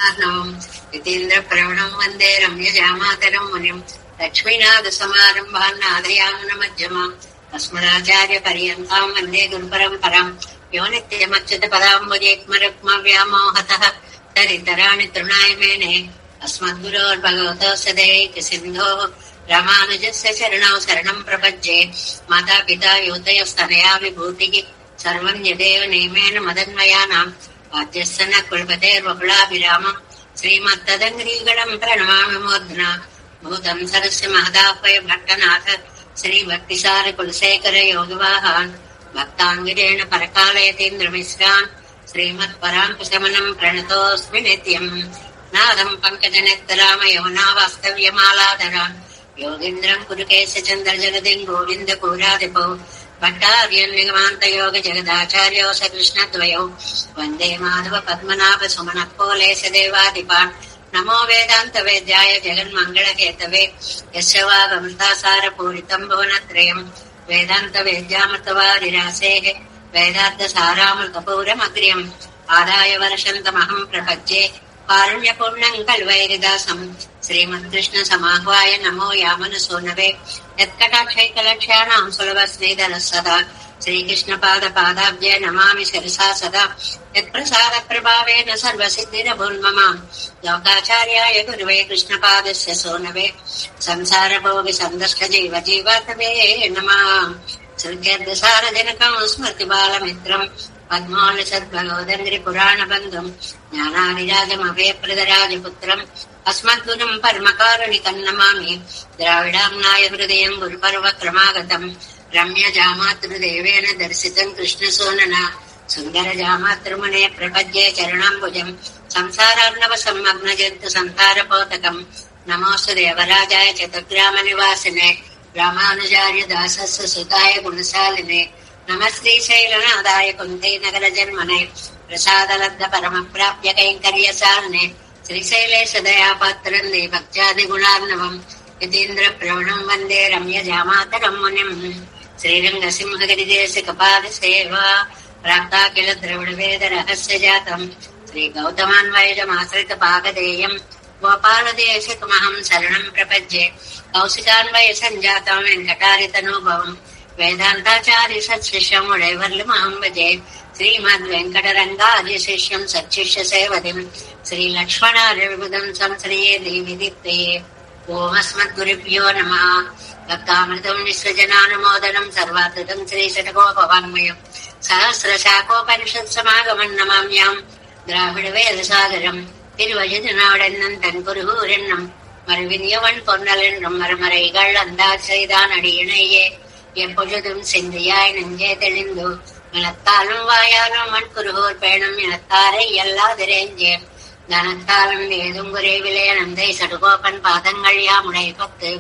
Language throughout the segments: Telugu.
యతీంద్ర ప్రవణం వందే రమ్యజామాతరం మునిం లక్ష్మీనాథ సమారంభాన్ నాదయామున మధ్యమాం అస్మదాచార్య పర్యంతాం వందే గురు పరంపరాం యో నిత్యమచ్యుత పదాంబుజేక్మరుక్మ వ్యామోహతః తరితరాణి తృణాయ మేనే అస్మద్గురోర్భగవతోస్య దయైక సింధోః రామానుజస్య చరణౌ శరణం ప్రపజ్యే మాతాపితా యోతయస్తనయా విభూతిః సర్వం యదేవ నియమేన మదన్మయానాం ఆద్యస్య న కులపతేర్వకులాభిరామం శ్రీమత్తదంగ్రీగణం ప్రణమామి మూర్ధ్నా భూతం సరస్య మహదాహ్వయ భట్టనాథ శ్రీ భక్తిసార కులశేఖర యోగివాహాన్ భక్తాంగిరేణ పరకాలయతీంద్రమిశ్రాన్ శ్రీమత్పరాంకుశమనం ప్రణతోస్మి నిత్యం నాదం పంకజనేత్తరామ యమునా వాస్తవ్యమాలాధరాన్ యోగీంద్రం కురుకేశ చంద్ర జగదిం గోవింద కూరాదిపౌ భట్టార్యన్ నిగమాంత యోగ జగదాచార్యో సకృష్ణద్వయౌ వందే మాధవ పద్మనాభ సుమనఃకోలేశ దేవాదిపాన్ నమో వేదాంత వేద్యాయ జగన్మంగళకేతవే యస్య వాగమృతాసార పూరితం భువనత్రయం వేదాంత వేద్యామృతవారిరాసేః వేదార్థ సారామృతపూరమగ్ర్యం ఆదాయ వర్షంతమహం ప్రపజ్యే కారుణ్యపూర్ణం కల్వైరిదాసం శ్రీమత్కృష్ణ సమాహ్వాయ నమో యామనసోనవే యత్కటాక్షైకలక్ష్యానాం సులభస్నేదర సదా శ్రీకృష్ణ పాద పాదాబ్జే నమామి శిరసా సదా యత్ప్రసాద ప్రభావేన సర్వసిద్ధిరభూన్మమాం లోకాచార్యాయ గురువే కృష్ణపాదస్య సోనవే సంసార భోగి సందష్ట జీవ జీవాతవే నమః సృత్యర్థసారజనకం స్మృతి బాలమిత్రం పద్మాల సద్భగవదంగ్రి పురాణ బంధం జ్ఞానానిరాజమభయప్రదరాజపుత్రం అస్మద్గురుం పరమకారుణికం నమామి ద్రావిడాంనాయ హృదయం గురుపర్వ క్రమాగతం రమ్య జామాతృదేవేన దర్శితం కృష్ణసోనన సుందర జామాతృమునే ప్రపద్యే చరణాంబుజం సంసారార్ణవ సమ్మగ్న జంతు సంతారపోతకం నమోస్తు దేవరాజాయ చతుర్గ్రామ నివాసినే రామానుజార్య దాసస్య సుతాయ గుణశాలినే నమ శ్రీశైలనాథాయ కుంతే నగర జన్మనే ప్రసాదలబ్ధ పరమ ప్రాప్య కైంకర్యసాల్నే శ్రీశైలేశ దయాపాత్రం దే భక్త్యాది గుణార్ణవం యతీంద్ర ప్రవణం వందే రమ్య జామాతరం మునిం శ్రీరంగసింహగిరిదేశ కపాద సేవా ప్రాప్తాఖిల ద్రవిడ వేద రహస్య జాతం శ్రీ గౌతమాన్వయజమాశ్రిత పాగదేయం గోపాలదేశకమహం శరణం ప్రపజ్యే కౌశికాన్వయ సంజాతం వెంకటారితనోభవం వేదాంతాచార్య సత్శిష్యం ఉడైవర్లమహం భజే శ్రీమద్ వెంకటరంగార్య శిష్యం సచ్చిష్య సేవదిం శ్రీ లక్ష్మణార్య విబుధం సంశ్రయే దేవి దీప్తయే ఓం అస్మద్గురుభ్యో నమః భక్తామృతం విశ్వజనానుమోదనం సర్వార్థం శ్రీ శతకోపవాङ्మయం సహస్రశాఖోపనిషత్ సమాగమం నమామ్యాం ద్రావిడ వేద సాగరం திருவழுதினாடென்னன் தன் குருகூரென்னும் மறுவினியவன் பொன்னலென்றும் மறுமறைகள் அந்தார் செய்தான் அடியினையே எப்பொழுதும் சிந்தையாய் நெஞ்சே தெளிந்து மனத்தாலும் வாயாலும் மண் குருகூர் பேணும் இனத்தாரை எல்லாதிரேஞ்சேன் தனத்தாலும் ஏதும் குறைவிலே நந்தை சடுகோப்பன் பாதங்கள் யாமுடை பத்து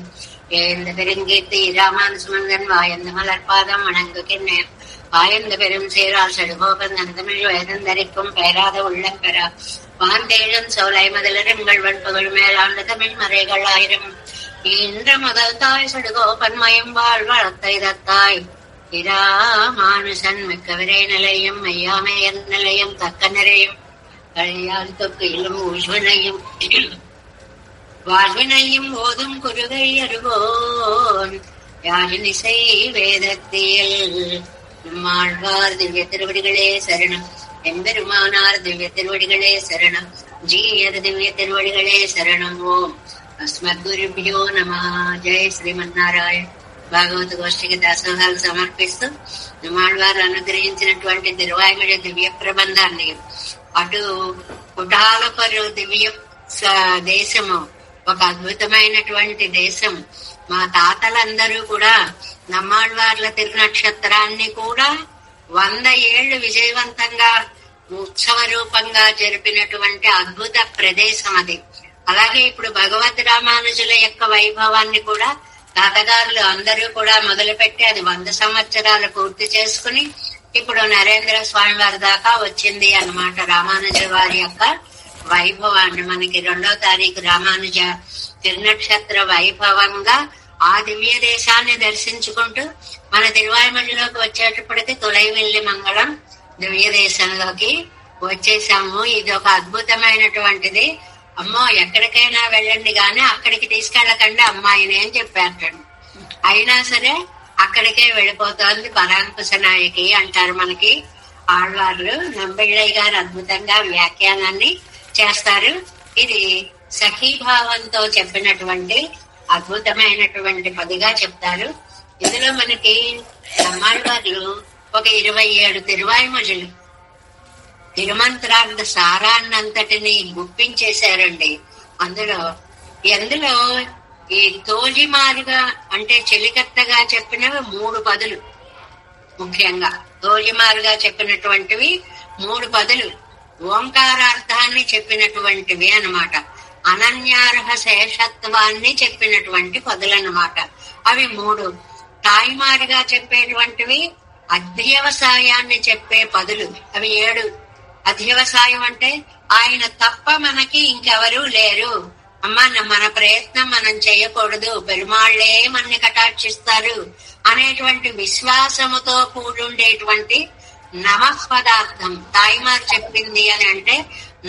ஏந்த பெருங்கீர்த்தி ராமானுசுமந்தன் வாயந்த மலர்பாதம் வணங்குகின்றேன் வாயந்த பெரும் சீரால் சடுகோப்பன் நந்தமிழ் வேதந்தரிக்கும் பெயராத உள்ளம் பெறா வாந்தேழும் சோலை முதலருங்கள் வன்புகள் மேலாண்ட தமிழ் மறைகள் ஆயிரம் இன்று முதல் தாய் சடுகோப்பன் மயம் வாழ் வளத்தை தத்தாய் இராமானுசன் மிக்க விரை நிலையும் மையாமையர் நிலையம் தக்க நிறையும் கழையால் தொக்கையிலும் ஊழ்வினையும் வாழ்வினையும் ஓதும் குருகை அருகோன் யாழினிசை வேதத்தில் நம்மாழ்வார் திவ்ய திருவடிகளே சரணம் எம்பெருமானார் திவ்ய திருவடிகளே சரணம் ஜீயர் திவ்ய திருவடிகளே சரணம் ஓம் అస్మద్గురుభ్యో నమః. జై శ్రీమన్నారాయణ. భాగవత గోష్ఠికి దాసోహాలు సమర్పిస్తూ నమాళ్వారు అనుగ్రహించినటువంటి తిరువాయిమడి దివ్య ప్రబంధాన్ని అటు కుటాలపరు దివ్య దేశము ఒక అద్భుతమైనటువంటి దేశం. మా తాతలందరూ కూడా నమ్మాళ్వార్ల తిరునక్షత్రాన్ని కూడా 100 ఏళ్లు విజయవంతంగా ఉత్సవ రూపంగా జరిపినటువంటి అద్భుత ప్రదేశం అది. అలాగే ఇప్పుడు భగవద్ రామానుజుల యొక్క వైభవాన్ని కూడా తాతగారులు అందరూ కూడా మొదలుపెట్టి అది 100 సంవత్సరాలు పూర్తి చేసుకుని ఇప్పుడు నరేంద్ర స్వామి వారి దాకా వచ్చింది అన్నమాట. రామానుజ వారి యొక్క వైభవాన్ని మనకి 2వ తారీఖు రామానుజ తిరునక్షత్ర వైభవంగా ఆ దివ్య దేశాన్ని దర్శించుకుంటూ మన తిరువాయిమల్లిలోకి వచ్చేటప్పటికి తొలైవెల్లి మంగళం దివ్య దేశంలోకి వచ్చేసాము. ఇది ఒక అద్భుతమైనటువంటిది. అమ్మో ఎక్కడికైనా వెళ్ళండి గాని అక్కడికి తీసుకెళ్ళకండి అమ్మాయిని అని చెప్పారు. అయినా సరే అక్కడికే వెళ్ళిపోతోంది పరాంకుశ నాయకి అంటారు మనకి ఆళ్వార్లు. నంబిళ్ళయ్య గారు అద్భుతంగా వ్యాఖ్యానాన్ని చేస్తారు. ఇది సఖీభావంతో చెప్పినటువంటి అద్భుతమైనటువంటి పదిగా చెప్తారు. ఇందులో మనకి నమ్మాళ్వార్లు ఒక 27 తిరువాయిమొழிలు తిరుమంత్రార్థ సారాన్నంతటిని గుప్పించేశారండి. ఎందులో ఈ తోజిమారుగా అంటే చెలికత్తగా చెప్పినవి 3 పదులు, ముఖ్యంగా తోజిమారుగా చెప్పినటువంటివి 3 పదులు, ఓంకారార్థాన్ని చెప్పినటువంటివి అన్నమాట. అనన్యార్హ శేషత్వాన్ని చెప్పినటువంటి పదులన్నమాట. అవి 3. తాయిమారుగా చెప్పేటువంటివి అధ్యవసాయాన్ని చెప్పే పదులు, అవి 7. అధ్యవసాయం అంటే ఆయన తప్ప మనకి ఇంకెవరూ లేరు, అమ్మా మన ప్రయత్నం మనం చేయకూడదు, పెరుమాళ్లే మనని కటాక్షిస్తారు అనేటువంటి విశ్వాసముతో కూడుండేటువంటి నమః పదార్థం తాయిమారు చెప్పింది అని అంటే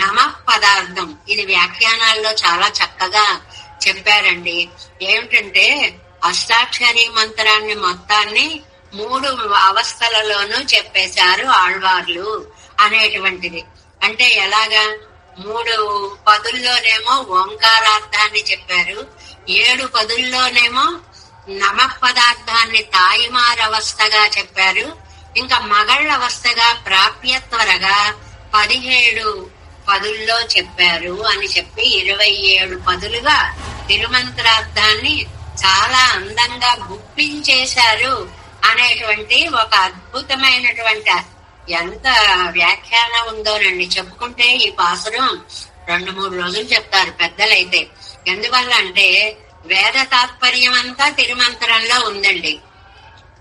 నమః పదార్థం. ఇది వ్యాఖ్యానాల్లో చాలా చక్కగా చెప్పారండి. ఏమిటంటే అష్టాక్షరీ మంత్రాన్ని మొత్తాన్ని 3 అవస్థలలోనూ చెప్పేశారు ఆళ్వార్లు అనేటువంటిది. అంటే ఎలాగా 3 పదుల్లోనేమో ఓంకారార్థాన్ని చెప్పారు, 7 పదుల్లోనేమో నమః పదార్థాన్ని తాయిమారవస్థగా చెప్పారు, ఇంకా మగళ్ళ అవస్థగా ప్రాప్యత్వరగా 17 పదుల్లో చెప్పారు అని చెప్పి 27 పదులుగా తిరుమంత్రార్థాన్ని చాలా అందంగా గుప్పించేశారు అనేటువంటి ఒక అద్భుతమైనటువంటి ఎంత వ్యాఖ్యానం ఉందోనండి. చెప్పుకుంటే ఈ పాసురం 2-3 రోజులు చెప్తారు పెద్దలైతే. ఎందువల్ల అంటే వేద తాత్పర్యం అంతా తిరుమంత్రంలో ఉందండి.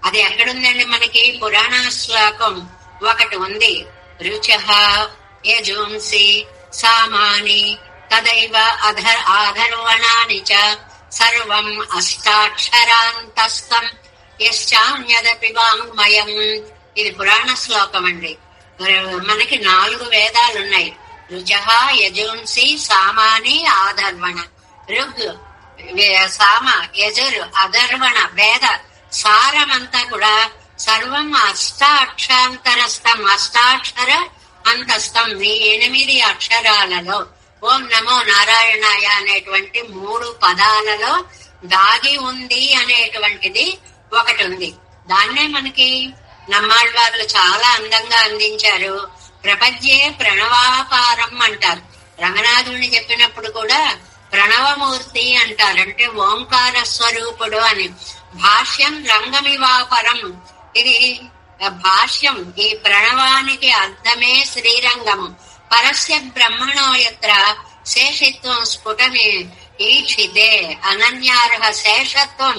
అది ఎక్కడుందండి? మనకి పురాణ శ్లోకం ఒకటి ఉంది. రుచః యజుంసి సామాని తదైవ ఆధర్వణాని చ సర్వం అష్టాక్షరాంతస్థం యశ్చాన్యదపి వాంగ్మయం. ఇది పురాణ శ్లోకం అండి. మనకి 4 వేదాలు ఉన్నాయి. రుచః యజుంసి సామాని ఆధర్వణ. ఋగ్ సామ యజుర్ అధర్వణ వేద సారమంతా కూడా సర్వం అష్టాక్షరాంతరస్థం, అష్టాక్షర అంతస్థం. ఈ 8 అక్షరాలలో ఓం నమో నారాయణాయ అనేటువంటి 3 పదాలలో దాగి ఉంది అనేటువంటిది ఒకటి ఉంది. దాన్నే మనకి నమ్మాళ్వార్లు చాలా అందంగా అందించారు. ప్రపంచే ప్రణవాకారం అంటారు. రంగనాథుడిని చెప్పినప్పుడు కూడా ప్రణవమూర్తి అంటారు, అంటే ఓంకార స్వరూపుడు అని. భాష్యం రంగమివాపరం. ఇది భాష్యం. ఈ ప్రణవానికి అర్థమే శ్రీరంగము. పరస్య బ్రహ్మణో యత్ర శేషిత్వం స్ఫుటమే ఈక్షితే. అనన్యార్హ శేషత్వం,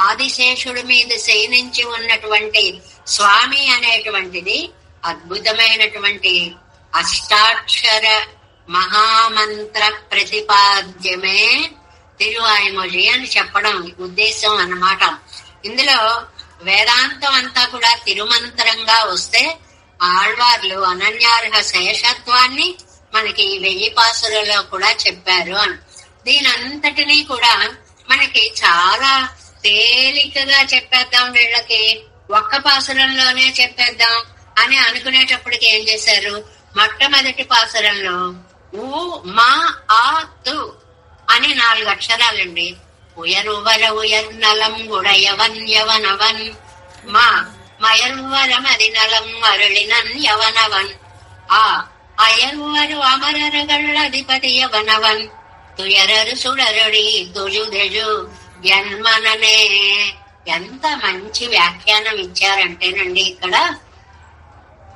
ఆదిశేషుడి మీద శయనించి ఉన్నటువంటి స్వామి అనేటువంటిది అద్భుతమైనటువంటి అష్టాక్షర మహామంత్ర ప్రతిపాద్యమే తిరువాయిమొഴി అని చెప్పడం ఉద్దేశం అన్నమాట. ఇందులో వేదాంతం అంతా కూడా తిరుమంత్రంగా వస్తే ఆళ్వార్లు అనన్యార్హ శేషత్వాన్ని మనకి 1000 పాసులలో కూడా చెప్పారు అని. దీనంతటినీ కూడా మనకి చాలా తేలికగా చెప్పేద్దాం, వీళ్ళకి ఒక్క పాసురంలోనే చెప్పేద్దాం అని అనుకునేటప్పటికి ఏం చేశారు? మొట్టమొదటి పాసురంలో ఊ మా ఆ తు అని 4 అక్షరాలండి. ఉయరువర ఉయర్నలం ఉడయవన్ యవనవన్ మా మయర్వరం అది నలం అరుళినన్ యవనవన్ ఆ అయర్వరు అమరరగళ్ళ అధిపతి యవనవన్ తుయరరు సుడరుడి తుజుదెజు జన్మననే. ఎంత మంచి వ్యాఖ్యానం ఇచ్చారంటేనండి, ఇక్కడ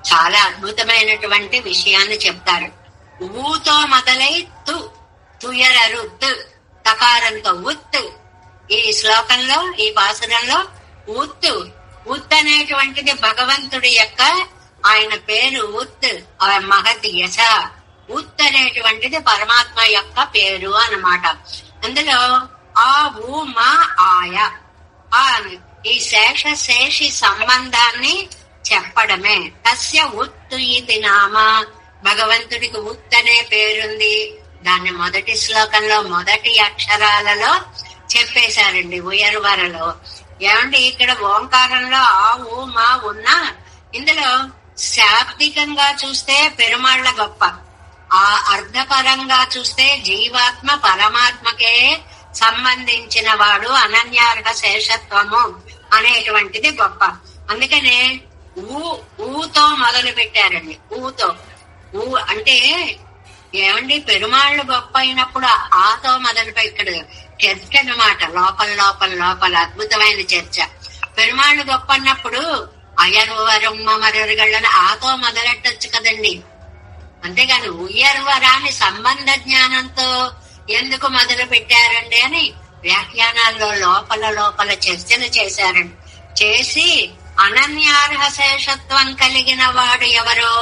చాలా అద్భుతమైనటువంటి విషయాన్ని చెప్తారు. ఊతో మొదలై తుయరరు తకారంతో ఉత్. ఈ శ్లోకంలో ఈ పాసురంలో ఉత్ అనేటువంటిది భగవంతుడి యొక్క ఆయన పేరు ఉత్ మహత్ యశ. ఉత్ అనేటువంటిది పరమాత్మ యొక్క పేరు అన్నమాట. అందులో ఆ ఊ మా ఆయ ఈ శేషి సంబంధాన్ని చెప్పడమే. తస్య ఉత్తు ఇది నామ భగవంతుడికి ఉత్ అనే పేరుంది. దాన్ని మొదటి శ్లోకంలో మొదటి అక్షరాలలో చెప్పేశారండి ఉయర్వరలో. ఏమంటే ఇక్కడ ఓంకారంలో ఆ ఊ మా ఉన్నా ఇందులో శాబ్దికంగా చూస్తే పెరుమాళ్ల గొప్ప, ఆ అర్థపరంగా చూస్తే జీవాత్మ పరమాత్మకే సంబంధించిన వాడు, అనన్యార్హ శేషత్వము అనేటువంటిది గొప్ప. అందుకనే ఊతో మొదలు పెట్టారండి. ఊతో ఊ అంటే ఏమండి పెరుమాళ్ళు గొప్ప అయినప్పుడు ఆతో మొదలు పెట్టాడు. చర్చ అన్నమాట, లోపల లోపల లోపల అద్భుతమైన చర్చ. పెరుమాళ్ళు గొప్ప అన్నప్పుడు అయర్వరమ్మ మరొరగళ్ళని ఆతో మొదలెట్టొచ్చు కదండి. అంతేగాని ఉయ్యర్వరాన్ని సంబంధ జ్ఞానంతో ఎందుకు మొదలు పెట్టారండి అని వ్యాఖ్యానాల్లో లోపల లోపల చర్చలు చేశారండి. చేసి అనన్యార్హ శేషత్వం కలిగిన వాడు ఎవరో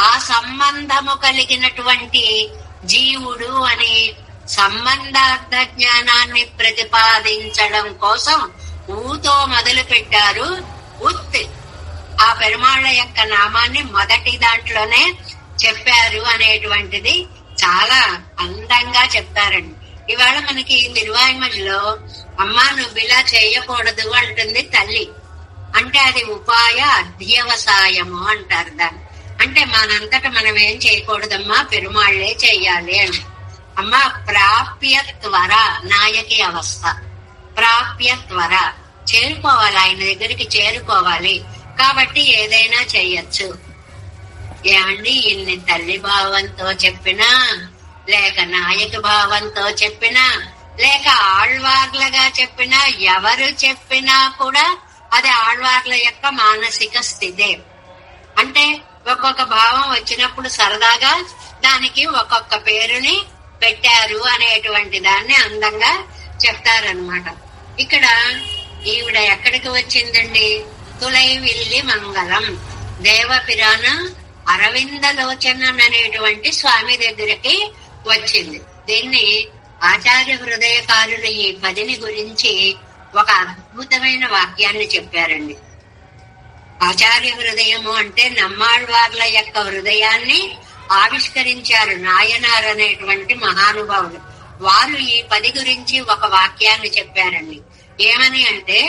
ఆ సంబంధము కలిగినటువంటి జీవుడు అని సంబంధార్థ జ్ఞానాన్ని ప్రతిపాదించడం కోసం ఊతో మొదలు పెట్టారు. ఉత్ ఆ పెరుమాళ్ల యొక్క నామాన్ని మొదటి దాంట్లోనే చెప్పారు అనేటువంటిది చాలా అందంగా చెప్తారండి. ఇవాళ మనకి తిరువాయిమడిలో అమ్మా నువ్వు ఇలా చేయకూడదు అంటుంది తల్లి. అంటే అది ఉపాయ అధ్యవసాయము అంటారు దాన్ని. అంటే మనంతట మనం ఏం చేయకూడదమ్మా, పెరుమాళ్లే చెయ్యాలి అని. అమ్మా ప్రాప్య త్వర నాయకి అవస్థ, ప్రాప్య త్వర చేరుకోవాలి, ఆయన దగ్గరికి చేరుకోవాలి. కాబట్టి ఏదైనా చెయ్యొచ్చు. ఏమండి ఇన్ని తల్లి భావంతో చెప్పినా, లేక నాయక భావంతో చెప్పినా, లేక ఆళ్వార్లుగా చెప్పినా, ఎవరు చెప్పినా కూడా అది ఆళ్వార్ల యొక్క మానసిక స్థితే. అంటే ఒక్కొక్క భావం వచ్చినప్పుడు సరదాగా దానికి ఒక్కొక్క పేరుని పెట్టారు అనేటువంటి దాన్ని అందంగా చెప్తారనమాట. ఇక్కడ ఈవిడ ఎక్కడికి వచ్చిందండి? తులైవిల్లి మంగళం దేవపిరాన అరవిందలోచనం అనేటువంటి స్వామి దగ్గరికి వచ్చింది. దీన్ని ఆచార్య హృదయకారులు ఈ పదిని గురించి ఒక అద్భుతమైన వాక్యాన్ని చెప్పారండి. ఆచార్య హృదయము అంటే నమ్మాళ్వార్ల యొక్క హృదయాన్ని ఆవిష్కరించారు నాయనార్ అనేటువంటి మహానుభావులు. వారు ఈ పది గురించి ఒక వాక్యాన్ని చెప్పారండి. ఏమని అంటే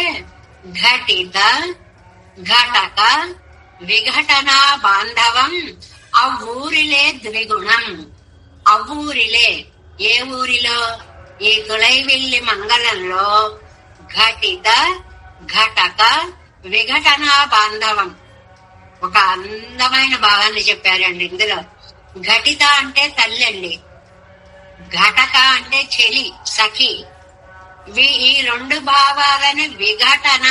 ఘటిత ఘటక విఘటన బాంధవం అవ్వూరిలే ద్విగుణం. అవ్వూరిలే ఏ ఊరిలో? ఈ తులైవిల్లి మంగళంలో ఘటిత ఘటక విఘటన బాంధవం ఒక అందమైన భావాన్ని చెప్పారండి. ఇందులో ఘటిత అంటే తల్లి అండి, ఘటక అంటే చెలి సఖి. ఈ రెండు భావాలని విఘటన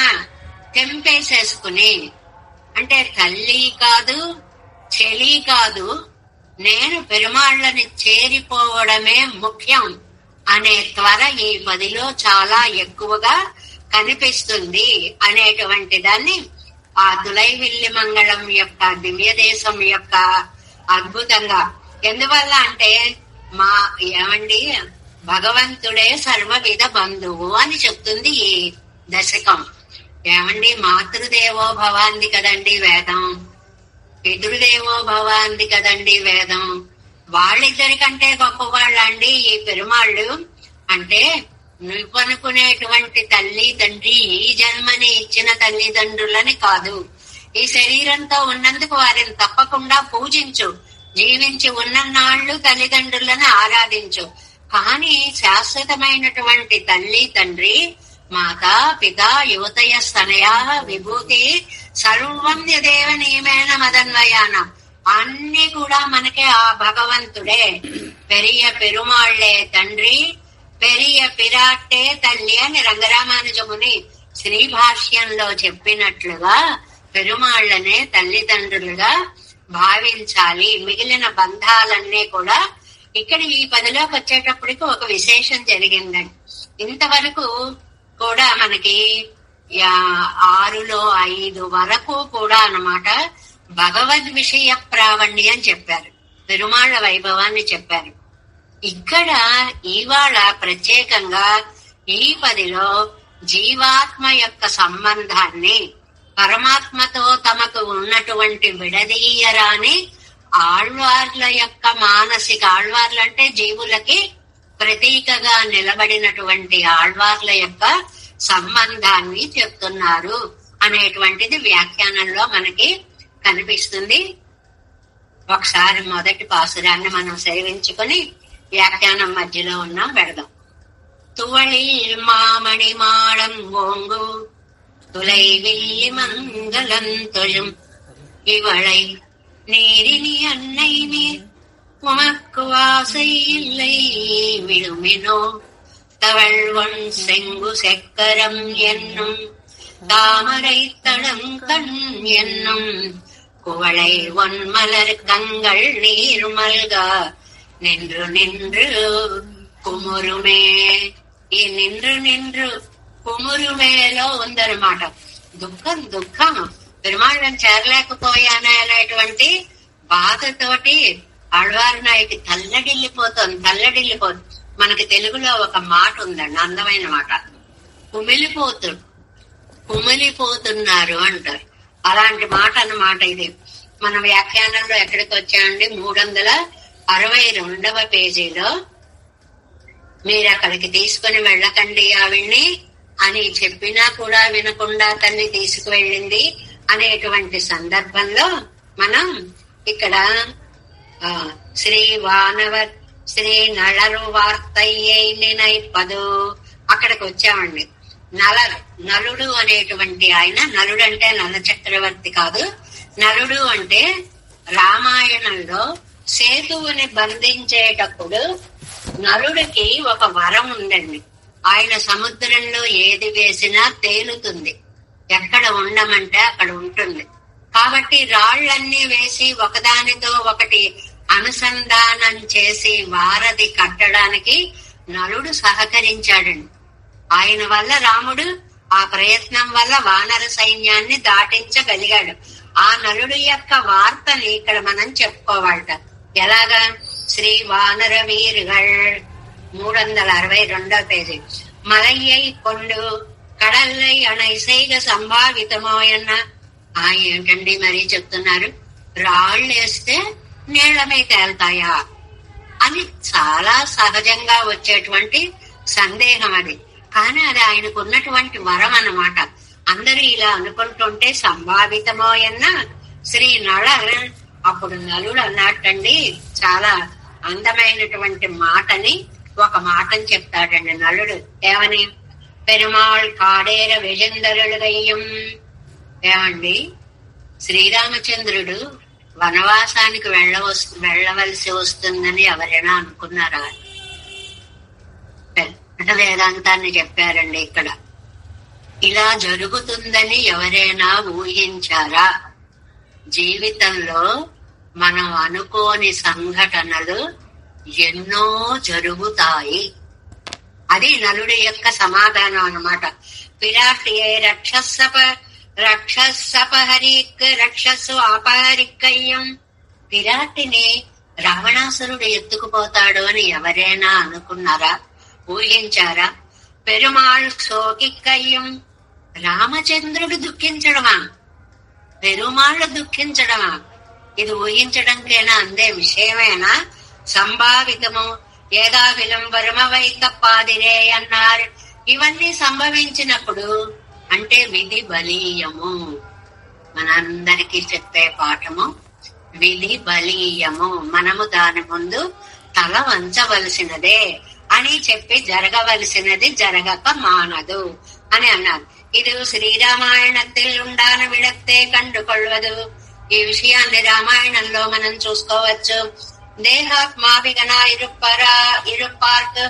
తెంపేసేసుకుని, అంటే తల్లి కాదు చెలి కాదు, నేను పెరుమాళ్ళని చేరిపోవడమే ముఖ్యం అనే త్వర ఈ పదిలో చాలా ఎక్కువగా కనిపిస్తుంది అనేటువంటి దాన్ని ఆ తులైవిల్లి మంగళం యొక్క దివ్య దేశం యొక్క అద్భుతంగా. ఎందువల్ల అంటే మా ఏమండి భగవంతుడే సర్వవిధ బంధువు అని చెప్తుంది ఈ దశకం. ఏమండి మాతృదేవో భవ అంది కదండి వేదం, పితృదేవో భవ అంది కదండి వేదం. వాళ్ళిద్దరికంటే గొప్పవాళ్ళండి ఈ పెరుమాళ్ళు. అంటే నువ్వనుకునేటువంటి తల్లి తండ్రి ఈ జన్మని ఇచ్చిన తల్లిదండ్రులని కాదు. ఈ శరీరంతో ఉన్నందుకు వారిని తప్పకుండా పూజించు, జీవించి ఉన్ననాళ్లు తల్లిదండ్రులను ఆరాధించు. కానీ శాశ్వతమైనటువంటి తల్లి తండ్రి మాతా పిత యువతయ స్తనయా విభూతి సర్వం యదేవ నియమేన మదన్వయాన అన్ని కూడా మనకి ఆ భగవంతుడే. పెరియ పెరుమాళ్లే తండ్రి, పెరియ పిరాట్టే తల్లి అని రంగరామానుజముని శ్రీ భాష్యంలో చెప్పినట్లుగా పెరుమాళ్లనే తల్లిదండ్రులుగా భావించాలి. మిగిలిన బంధాలన్నీ కూడా ఇక్కడ ఈ పదిలోకి వచ్చేటప్పటికి ఒక విశేషం జరిగిందండి. ఇంతవరకు కూడా మనకి 6లో 5 వరకు కూడా అన్నమాట భగవద్ విషయ ప్రావణ్యం చెప్పారు, పెరుమాళ్ల వైభవాన్ని చెప్పారు. ఇక్కడ ఇవాళ ప్రత్యేకంగా ఈ 10లో జీవాత్మ యొక్క సంబంధాన్ని, పరమాత్మతో తమకు ఉన్నటువంటి విడదీయరాని ఆళ్వార్ల యొక్క మానసిక, ఆళ్వార్లు అంటే జీవులకి ప్రతీకగా నిలబడినటువంటి ఆళ్వార్ల యొక్క సంబంధాన్ని చెప్తున్నారు అనేటువంటిది వ్యాఖ్యానంలో మనకి కనిపిస్తుంది. ఒకసారి మొదటి పాసురాన్ని మనం సేవించుకొని వ్యాఖ్యానం మధ్యలో ఉన్నాం, పెడదాం. துவளில் மாமணி மாடம் ஓங்கு துளைவில்லி மங்களம் தொழும் இவளை நீரினி அன்னை நீர் உமக்கு வாசை இல்லை விழுமினோ தவழ்வன் செங்கு செக்கரம் என்னும் தாமரை தடம் கண் என்னும் குவளை ஒன்மலர் கங்கள் நீர் மல்கா நின்று நின்று కుమురుమే. ఈ నిండ్రు నిండ్రు కుమురుమేలో ఉందన్నమాట. దుఃఖం దుఃఖం పెరుమాళ్ళని చేరలేకపోయానే అనేటువంటి బాధతోటి ఆళ్వారు నాయకి తల్లడిల్లిపోతుంది. మనకి తెలుగులో ఒక మాట ఉందండి, అందమైన మాట, కుమిలిపోతున్నారు అంటారు. అలాంటి మాట అన్నమాట ఇది. మన వ్యాఖ్యానంలో ఎక్కడికి వచ్చామండి, 362వ పేజీలో మీరు అక్కడికి తీసుకుని వెళ్ళకండి ఆవిడ్ని అని చెప్పినా కూడా వినకుండా తల్లి తీసుకువెళ్ళింది అనేటువంటి సందర్భంలో మనం ఇక్కడ శ్రీ వానవర్ శ్రీ నళరు వార్తయ్యైనైపదు అక్కడికి వచ్చామండి. నలుడు అనేటువంటి ఆయన, నలుడు అంటే నల చక్రవర్తి కాదు, నలుడు అంటే రామాయణంలో సేతువుని బంధించేటప్పుడు నలుడికి ఒక వరం ఉందండి. ఆయన సముద్రంలో ఏది వేసినా తేలుతుంది, ఎక్కడ ఉండమంటే అక్కడ ఉంటుంది. కాబట్టి రాళ్లన్నీ వేసి ఒకదానితో ఒకటి అనుసంధానం చేసి వారధి కట్టడానికి నలుడు సహకరించాడండి. ఆయన వల్ల రాముడు ఆ ప్రయత్నం వల్ల వానర సైన్యాన్ని దాటించగలిగాడు. ఆ నలుడు యొక్క వార్తని ఇక్కడ మనం చెప్పుకోవాలట. ఎలాగా? శ్రీ వానర వీరుగల్ 362వ పేజీ. మలయ్యై కొండు కడల్లై అణై సైగ సంభావితమోయన్న. ఏంటండి మరీ చెప్తున్నారు, రాళ్ళేస్తే నీళ్లమే తేల్తాయా అని చాలా సహజంగా వచ్చేటువంటి సందేహం అది. కానీ అది ఆయనకు ఉన్నటువంటి వరం అన్నమాట. అందరూ ఇలా అనుకుంటుంటే సంభావితమోయన్న శ్రీ నళ. అప్పుడు నలుడు అన్నట్టండి, చాలా అందమైనటువంటి మాటని, ఒక మాటని చెప్తాడండి నలుడు. ఏమని? పెరుమాళ్ కాడేర విజందరులుగయ్యం. ఏమండి, శ్రీరామచంద్రుడు వనవాసానికి వెళ్ళవలసి వస్తుందని ఎవరైనా అనుకున్నారా? పెద్ద వేదాంతాన్ని చెప్పారండి ఇక్కడ. ఇలా జరుగుతుందని ఎవరైనా ఊహించారా? జీవితంలో మనం అనుకోని సంఘటనలు ఎన్నో జరుగుతాయి. అది నలుడి యొక్క సమాధానం అన్నమాట. పిరాటియే రక్షస్సు అపహరిక్కయ్యం. పిరాటిని రావణాసురుడు ఎత్తుకుపోతాడు అని ఎవరైనా అనుకున్నారా? ఊహించారా? పెరుమాళ్ సోకిక్కయ్యం. రామచంద్రుడు దుఃఖించడమా? పెరుమాళ్ళు దుఃఖించడమా? ఇది ఊహించడంకేనా? అందే విషయమేనా? సంభావితము ఏదా విలంబరమవైక పాదిరే అన్నారు. ఇవన్నీ సంభవించినప్పుడు అంటే విధి బలీయము. మనందరికీ చెప్పే పాఠము విధి బలీయము. మనము దాని ముందు తల వంచవలసినదే అని చెప్పి జరగవలసినది జరగక మానదు అని అన్నారు. ఇది శ్రీరామాయణத்தில் ఉండాన విడక్తే కండుకొల్వదు. ఈ విషయాన్ని రామాయణంలో మనం చూసుకోవచ్చు. దేహాత్మాభిగనా ఇరుప్పార్క్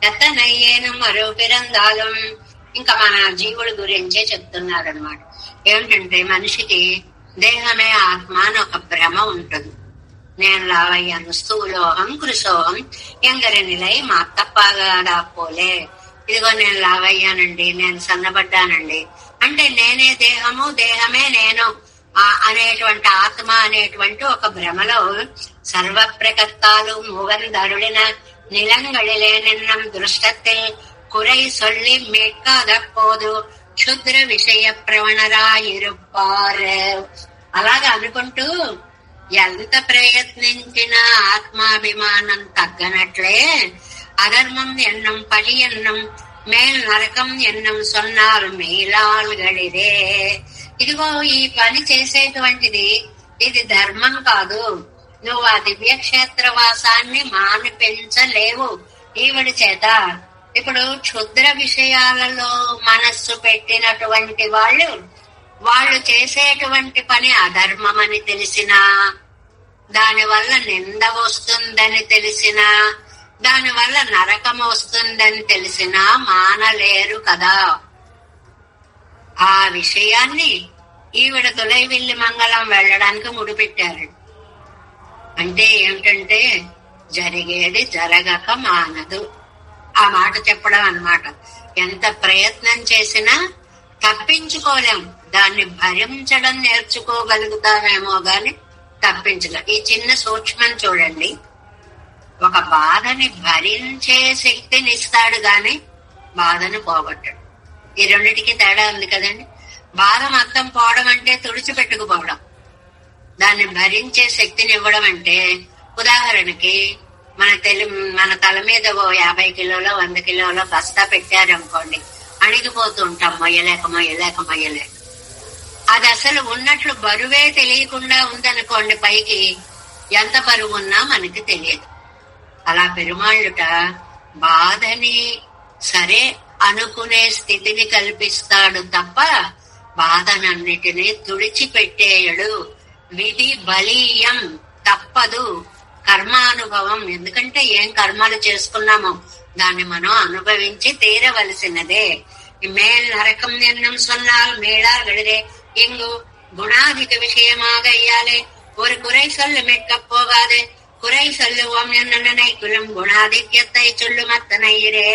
ఎత్తనయ్యేను మరో పిరందాలం. ఇంకా మన జీవుడి గురించే చెప్తున్నారు అనమాట. ఏమిటంటే మనిషికి దేహమే ఆత్మ అని ఒక భ్రమ ఉంటుంది. నేను లావయ్యాను, స్థూలోహం కృశోహం ఎంగరి నిలై మా అత్తప్పగాడా పోలే. ఇదిగో నేను లావయ్యానండి, నేను సన్నబడ్డానండి అంటే నేనే దేహము, దేహమే నేను అనేటువంటి ఆత్మ అనేటువంటి ఒక భ్రమలో సర్వప్రకర్తాలు మూగంధరుడిన నిలంగళిలే నిన్నం దృష్టத்தில் குறை சொல்லி மேற்காத போது క్షుద్ర విషయ ప్రవణరా ఇరుప్పారు. అలాగా అనుకుంటూ ఎంత ప్రయత్నించినా ఆత్మాభిమానం తగ్గనట్లే అధర్మం ఎన్నం పడి ఎన్నం మేల్ నరకం ఎన్నం సొన్నాలు మేలాలు గడిదే. ఇదిగో ఈ పని చేసేటువంటిది ఇది ధర్మం కాదు. నువ్వు ఆ దివ్యక్షేత్రవాసాన్ని మానిపించలేవు ఈవిడి చేత. ఇప్పుడు క్షుద్ర విషయాలలో మనస్సు పెట్టినటువంటి వాళ్ళు చేసేటువంటి పని అధర్మం అని తెలిసినా, దానివల్ల నింద వస్తుందని తెలిసినా, దానివల్ల నరకం వస్తుందని తెలిసినా మానలేరు కదా. ఆ విషయాన్ని ఈవిడ తులైవిల్లి మంగళం వెళ్ళడానికి ముడిపెట్టారు. అంటే ఏమిటంటే జరిగేది జరగక మానదు ఆ మాట చెప్పడం అన్నమాట. ఎంత ప్రయత్నం చేసినా తప్పించుకోలేం, దాన్ని భరించడం నేర్చుకోగలుగుతామేమో గాని తప్పించలేం. ఈ చిన్న సూక్ష్మం చూడండి, ఒక బాధని భరించే శక్తిని ఇస్తాడు గాని బాధను పోగొట్టడు. ఈ రెండిటికి తేడా ఉంది కదండి. బాధ మొత్తం పోవడం అంటే తుడిచిపెట్టుకుపోవడం, దాన్ని భరించే శక్తిని ఇవ్వడం అంటే ఉదాహరణకి మన తల మీద 50 కిలోలో 100 కిలోలో బస్తా పెట్టారనుకోండి, అణిగిపోతూ ఉంటాం మొయ్యలేక. అది అసలు ఉన్నట్లు బరువే తెలియకుండా ఉందనుకోండి, పైకి ఎంత బరువు ఉన్నా మనకి తెలియదు. అలా పెరుమాళ్ళుట బాధని సరే అనుకునే స్థితిని కల్పిస్తాడు తప్ప బాధనన్నిటినీ తుడిచిపెట్టేయడు. విధి బలీయం, తప్పదు, కర్మానుభవం. ఎందుకంటే ఏం కర్మలు చేసుకున్నామో దాన్ని మనం అనుభవించి తీరవలసినదే. மேல் நரக்கம் என்னும் சொன்னால் மேலார் கழுதே. இங்கு குணாதிக விஷயமாக ஐயாலே ஒரு குறை சொல்லு மீட்கப் போகாது. కురై సల్లువం నిన్ననై కులం గుణాధిక్యతై చొల్లు మత్తనయ్యరే.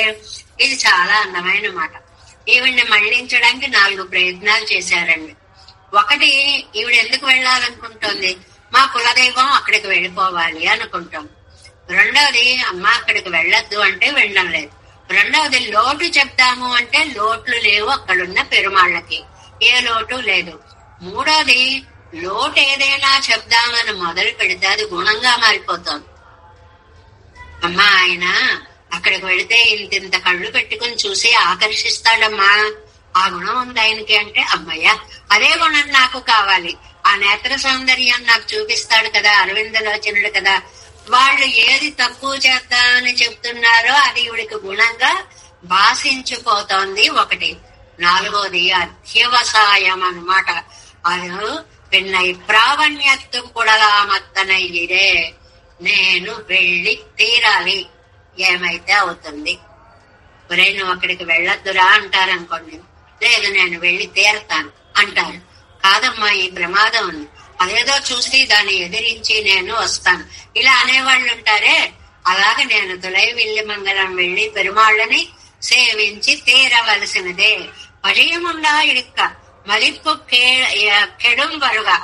ఇది చాలా అందమైన మాట. ఈవిడ్ని మళ్లించడానికి 4 ప్రయత్నాలు చేశారండి. ఒకటి, ఈవిడ ఎందుకు వెళ్ళాలనుకుంటోంది? మా కులదైవం అక్కడికి వెళ్ళిపోవాలి అనుకుంటాం. రెండవది, అమ్మ అక్కడికి వెళ్ళొద్దు అంటే వెళ్ళడం లేదు. రెండవది, లోటు చెప్తాము అంటే లోట్లు లేవు అక్కడున్న పెరుమాళ్ళకి, ఏ లోటు లేదు. మూడవది, లోటు ఏదైనా చెప్దామని మొదలు పెడితే అది గుణంగా మారిపోతుంది. అమ్మా ఆయన అక్కడికి వెళితే ఇంత కళ్ళు పెట్టుకుని చూసి ఆకర్షిస్తాడమ్మా, ఆ గుణం ఉంది ఆయనకి అంటే, అమ్మయ్య అదే గుణం నాకు కావాలి, ఆ నేత్ర సౌందర్యం నాకు చూపిస్తాడు కదా, అరవిందలోచనుడు కదా. వాళ్ళు ఏది తక్కువ చేద్దామని చెప్తున్నారో అది ఇవిడికి గుణంగా భాషించిపోతోంది ఒకటి. నాలుగోది అధ్యవసాయం అన్నమాట. అది పెన్నై ప్రావణ్యత్తు కుడలామత్తనయ్యిరే, నేను వెళ్ళి తీరాలి, ఏమైతే అవుతుంది. ఒరే నువ్వు అక్కడికి వెళ్ళొద్దురా అంటారనుకోండి, లేదు నేను వెళ్ళి తీరతాను అంటారు. కాదమ్మా ఈ ప్రమాదం ఉంది, అదేదో చూసి దాన్ని ఎదిరించి నేను వస్తాను, ఇలా అనేవాళ్ళు ఉంటారే. అలాగే నేను తులైవిల్లి మంగళం వెళ్ళి పెరుమాళ్ళని సేవించి తీరవలసినదే. పజయముండా ఇడుక్క మలిప్పు కెడుం వరుగా.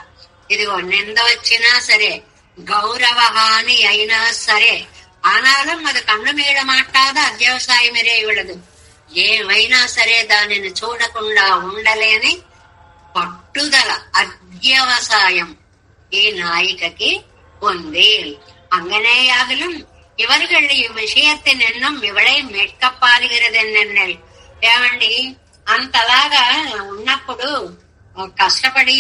ఇదిగో నింద వచ్చినా సరే, గౌరవ హాని అయినా సరే, ఆనాலும் అది కన్ను మీద మాట్లాద అధ్యవసాయమరే ఇవ్వడదు. ఏమైనా సరే దానిని చూడకుండా ఉండలేని పట్టుదల అధ్యవసాయం ఈ నాయికకి ఉంది. അങ്ങനെയാകലും ഇവരുടെ ഈ విషయத்தை నిన్నం ఇవడై మెట్కప్పాలిగిరదెన్నెన్నెల్. ఏమండి అంతలాగా ఉన్నప్పుడు కష్టపడి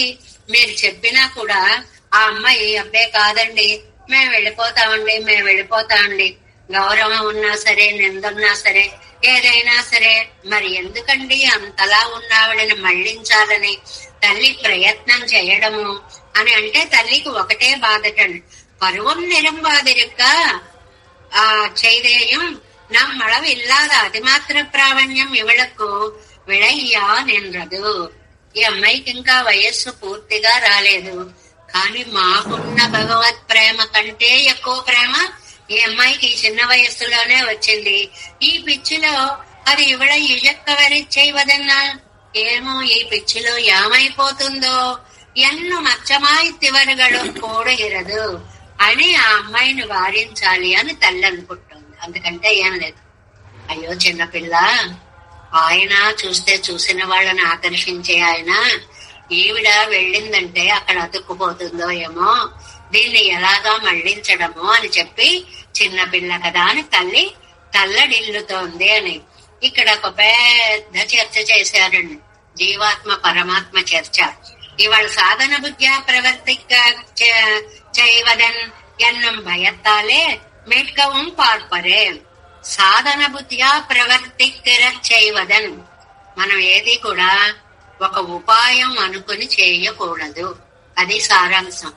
మీరు చెప్పినా కూడా ఆ అమ్మాయి అబ్బే కాదండి మేము వెళ్ళిపోతామండి, గౌరవం ఉన్నా సరే నిందున్నా సరే ఏదైనా సరే, మరి ఎందుకండి అంతలా ఉన్నావిడని మళ్లించాలని తల్లి ప్రయత్నం చేయడము అని అంటే, తల్లికి ఒకటే బాధటండి, పరువం నిరంబాదిరుక్క ఆ చైదేయం నమ్మళం ఇల్లాద అతిమాత్ర ప్రావణ్యం ఇవళకు విడయ్యా నిండ్రదు. ఈ అమ్మాయికి ఇంకా వయస్సు పూర్తిగా రాలేదు, కానీ మాకున్న భగవత్ ప్రేమ కంటే ఎక్కువ ప్రేమ ఈ అమ్మాయికి ఈ చిన్న వయస్సులోనే వచ్చింది. ఈ పిచ్చిలో అది ఇవిడ ఇజక్కవరి చేయవదన్నా, ఏమో ఈ పిచ్చిలో ఏమైపోతుందో, ఎన్ను మచ్చమాయి తివరుగడు కూడగిరదు అని ఆ అమ్మాయిని వారించాలి అని తల్లి అనుకుంటుంది. అందుకంటే ఏం లేదు. అయ్యో చిన్నపిల్ల, ఆయన చూస్తే చూసిన వాళ్ళని ఆకర్షించే ఆయన, ఈవిడ వెళ్ళిందంటే అక్కడ అతుక్కుపోతుందో ఏమో, దీన్ని ఎలాగా మళ్లించడము అని చెప్పి చిన్నపిల్ల కదా అని తల్లి తల్లడిల్లుతోంది అని ఇక్కడ ఒక పెద్ద చర్చ చేశారండి. జీవాత్మ పరమాత్మ చర్చ. ఇవాళ సాధన బుద్ధ్యా ప్రవర్తిక చేయవదన్ ఎన్నం భయత్తాలే మిట్కవం పార్పరే. సాధన బుద్ధ్యా ప్రవర్తిక్కిర చేయవదన్. మనం ఏది కూడా ఒక ఉపాయం అనుకుని చేయకూడదు. అది సారాంశం.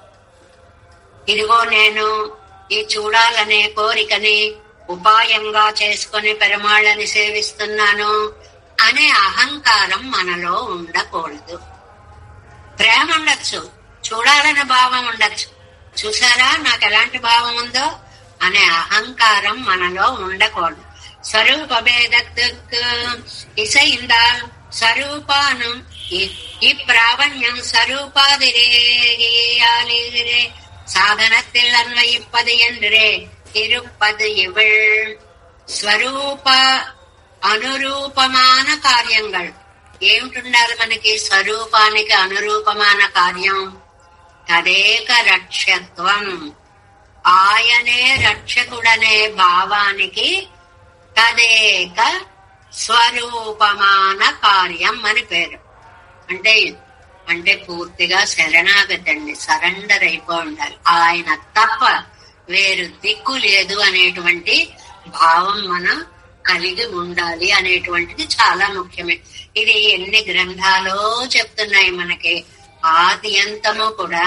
ఇదిగో నేను ఈ చూడాలనే కోరికని ఉపాయంగా చేసుకుని పెరుమాళ్ళని సేవిస్తున్నాను అనే అహంకారం మనలో ఉండకూడదు. ప్రేమ ఉండొచ్చు, చూడాలనే భావం ఉండొచ్చు. చూసారా నాకు ఎలాంటి భావం ఉందో అనే అహంకారం మనలో ఉండకూడదు. స్వరూప భేదத்துக்கு இசைந்தால் ஸ்வரூபானும் இப்பிராவண்யம் ஸ்வரூபாதிரே சாதனத்தில் அன்வயிப்பது என்றே இருப்பது இவள். స్వరూప అనురూపమాన కార్యంగళ్ ఏమిటుండాలి మనకి? స్వరూపానికి అనురూపమాన కార్యం తదేక రక్షత్వం. ఆయనే రక్షకుడనే భావానికి తదేక స్వరూపమాన కార్యం అని పేరు. అంటే పూర్తిగా శరణాగతండి, సరెండర్ అయిపో ఉండాలి. ఆయన తప్ప వేరు దిక్కు లేదు అనేటువంటి భావం మనం కలిగి ఉండాలి అనేటువంటిది చాలా ముఖ్యమే. ఇది ఎన్ని గ్రంథాలో చెప్తున్నాయి మనకి. ఆది అంతము కూడా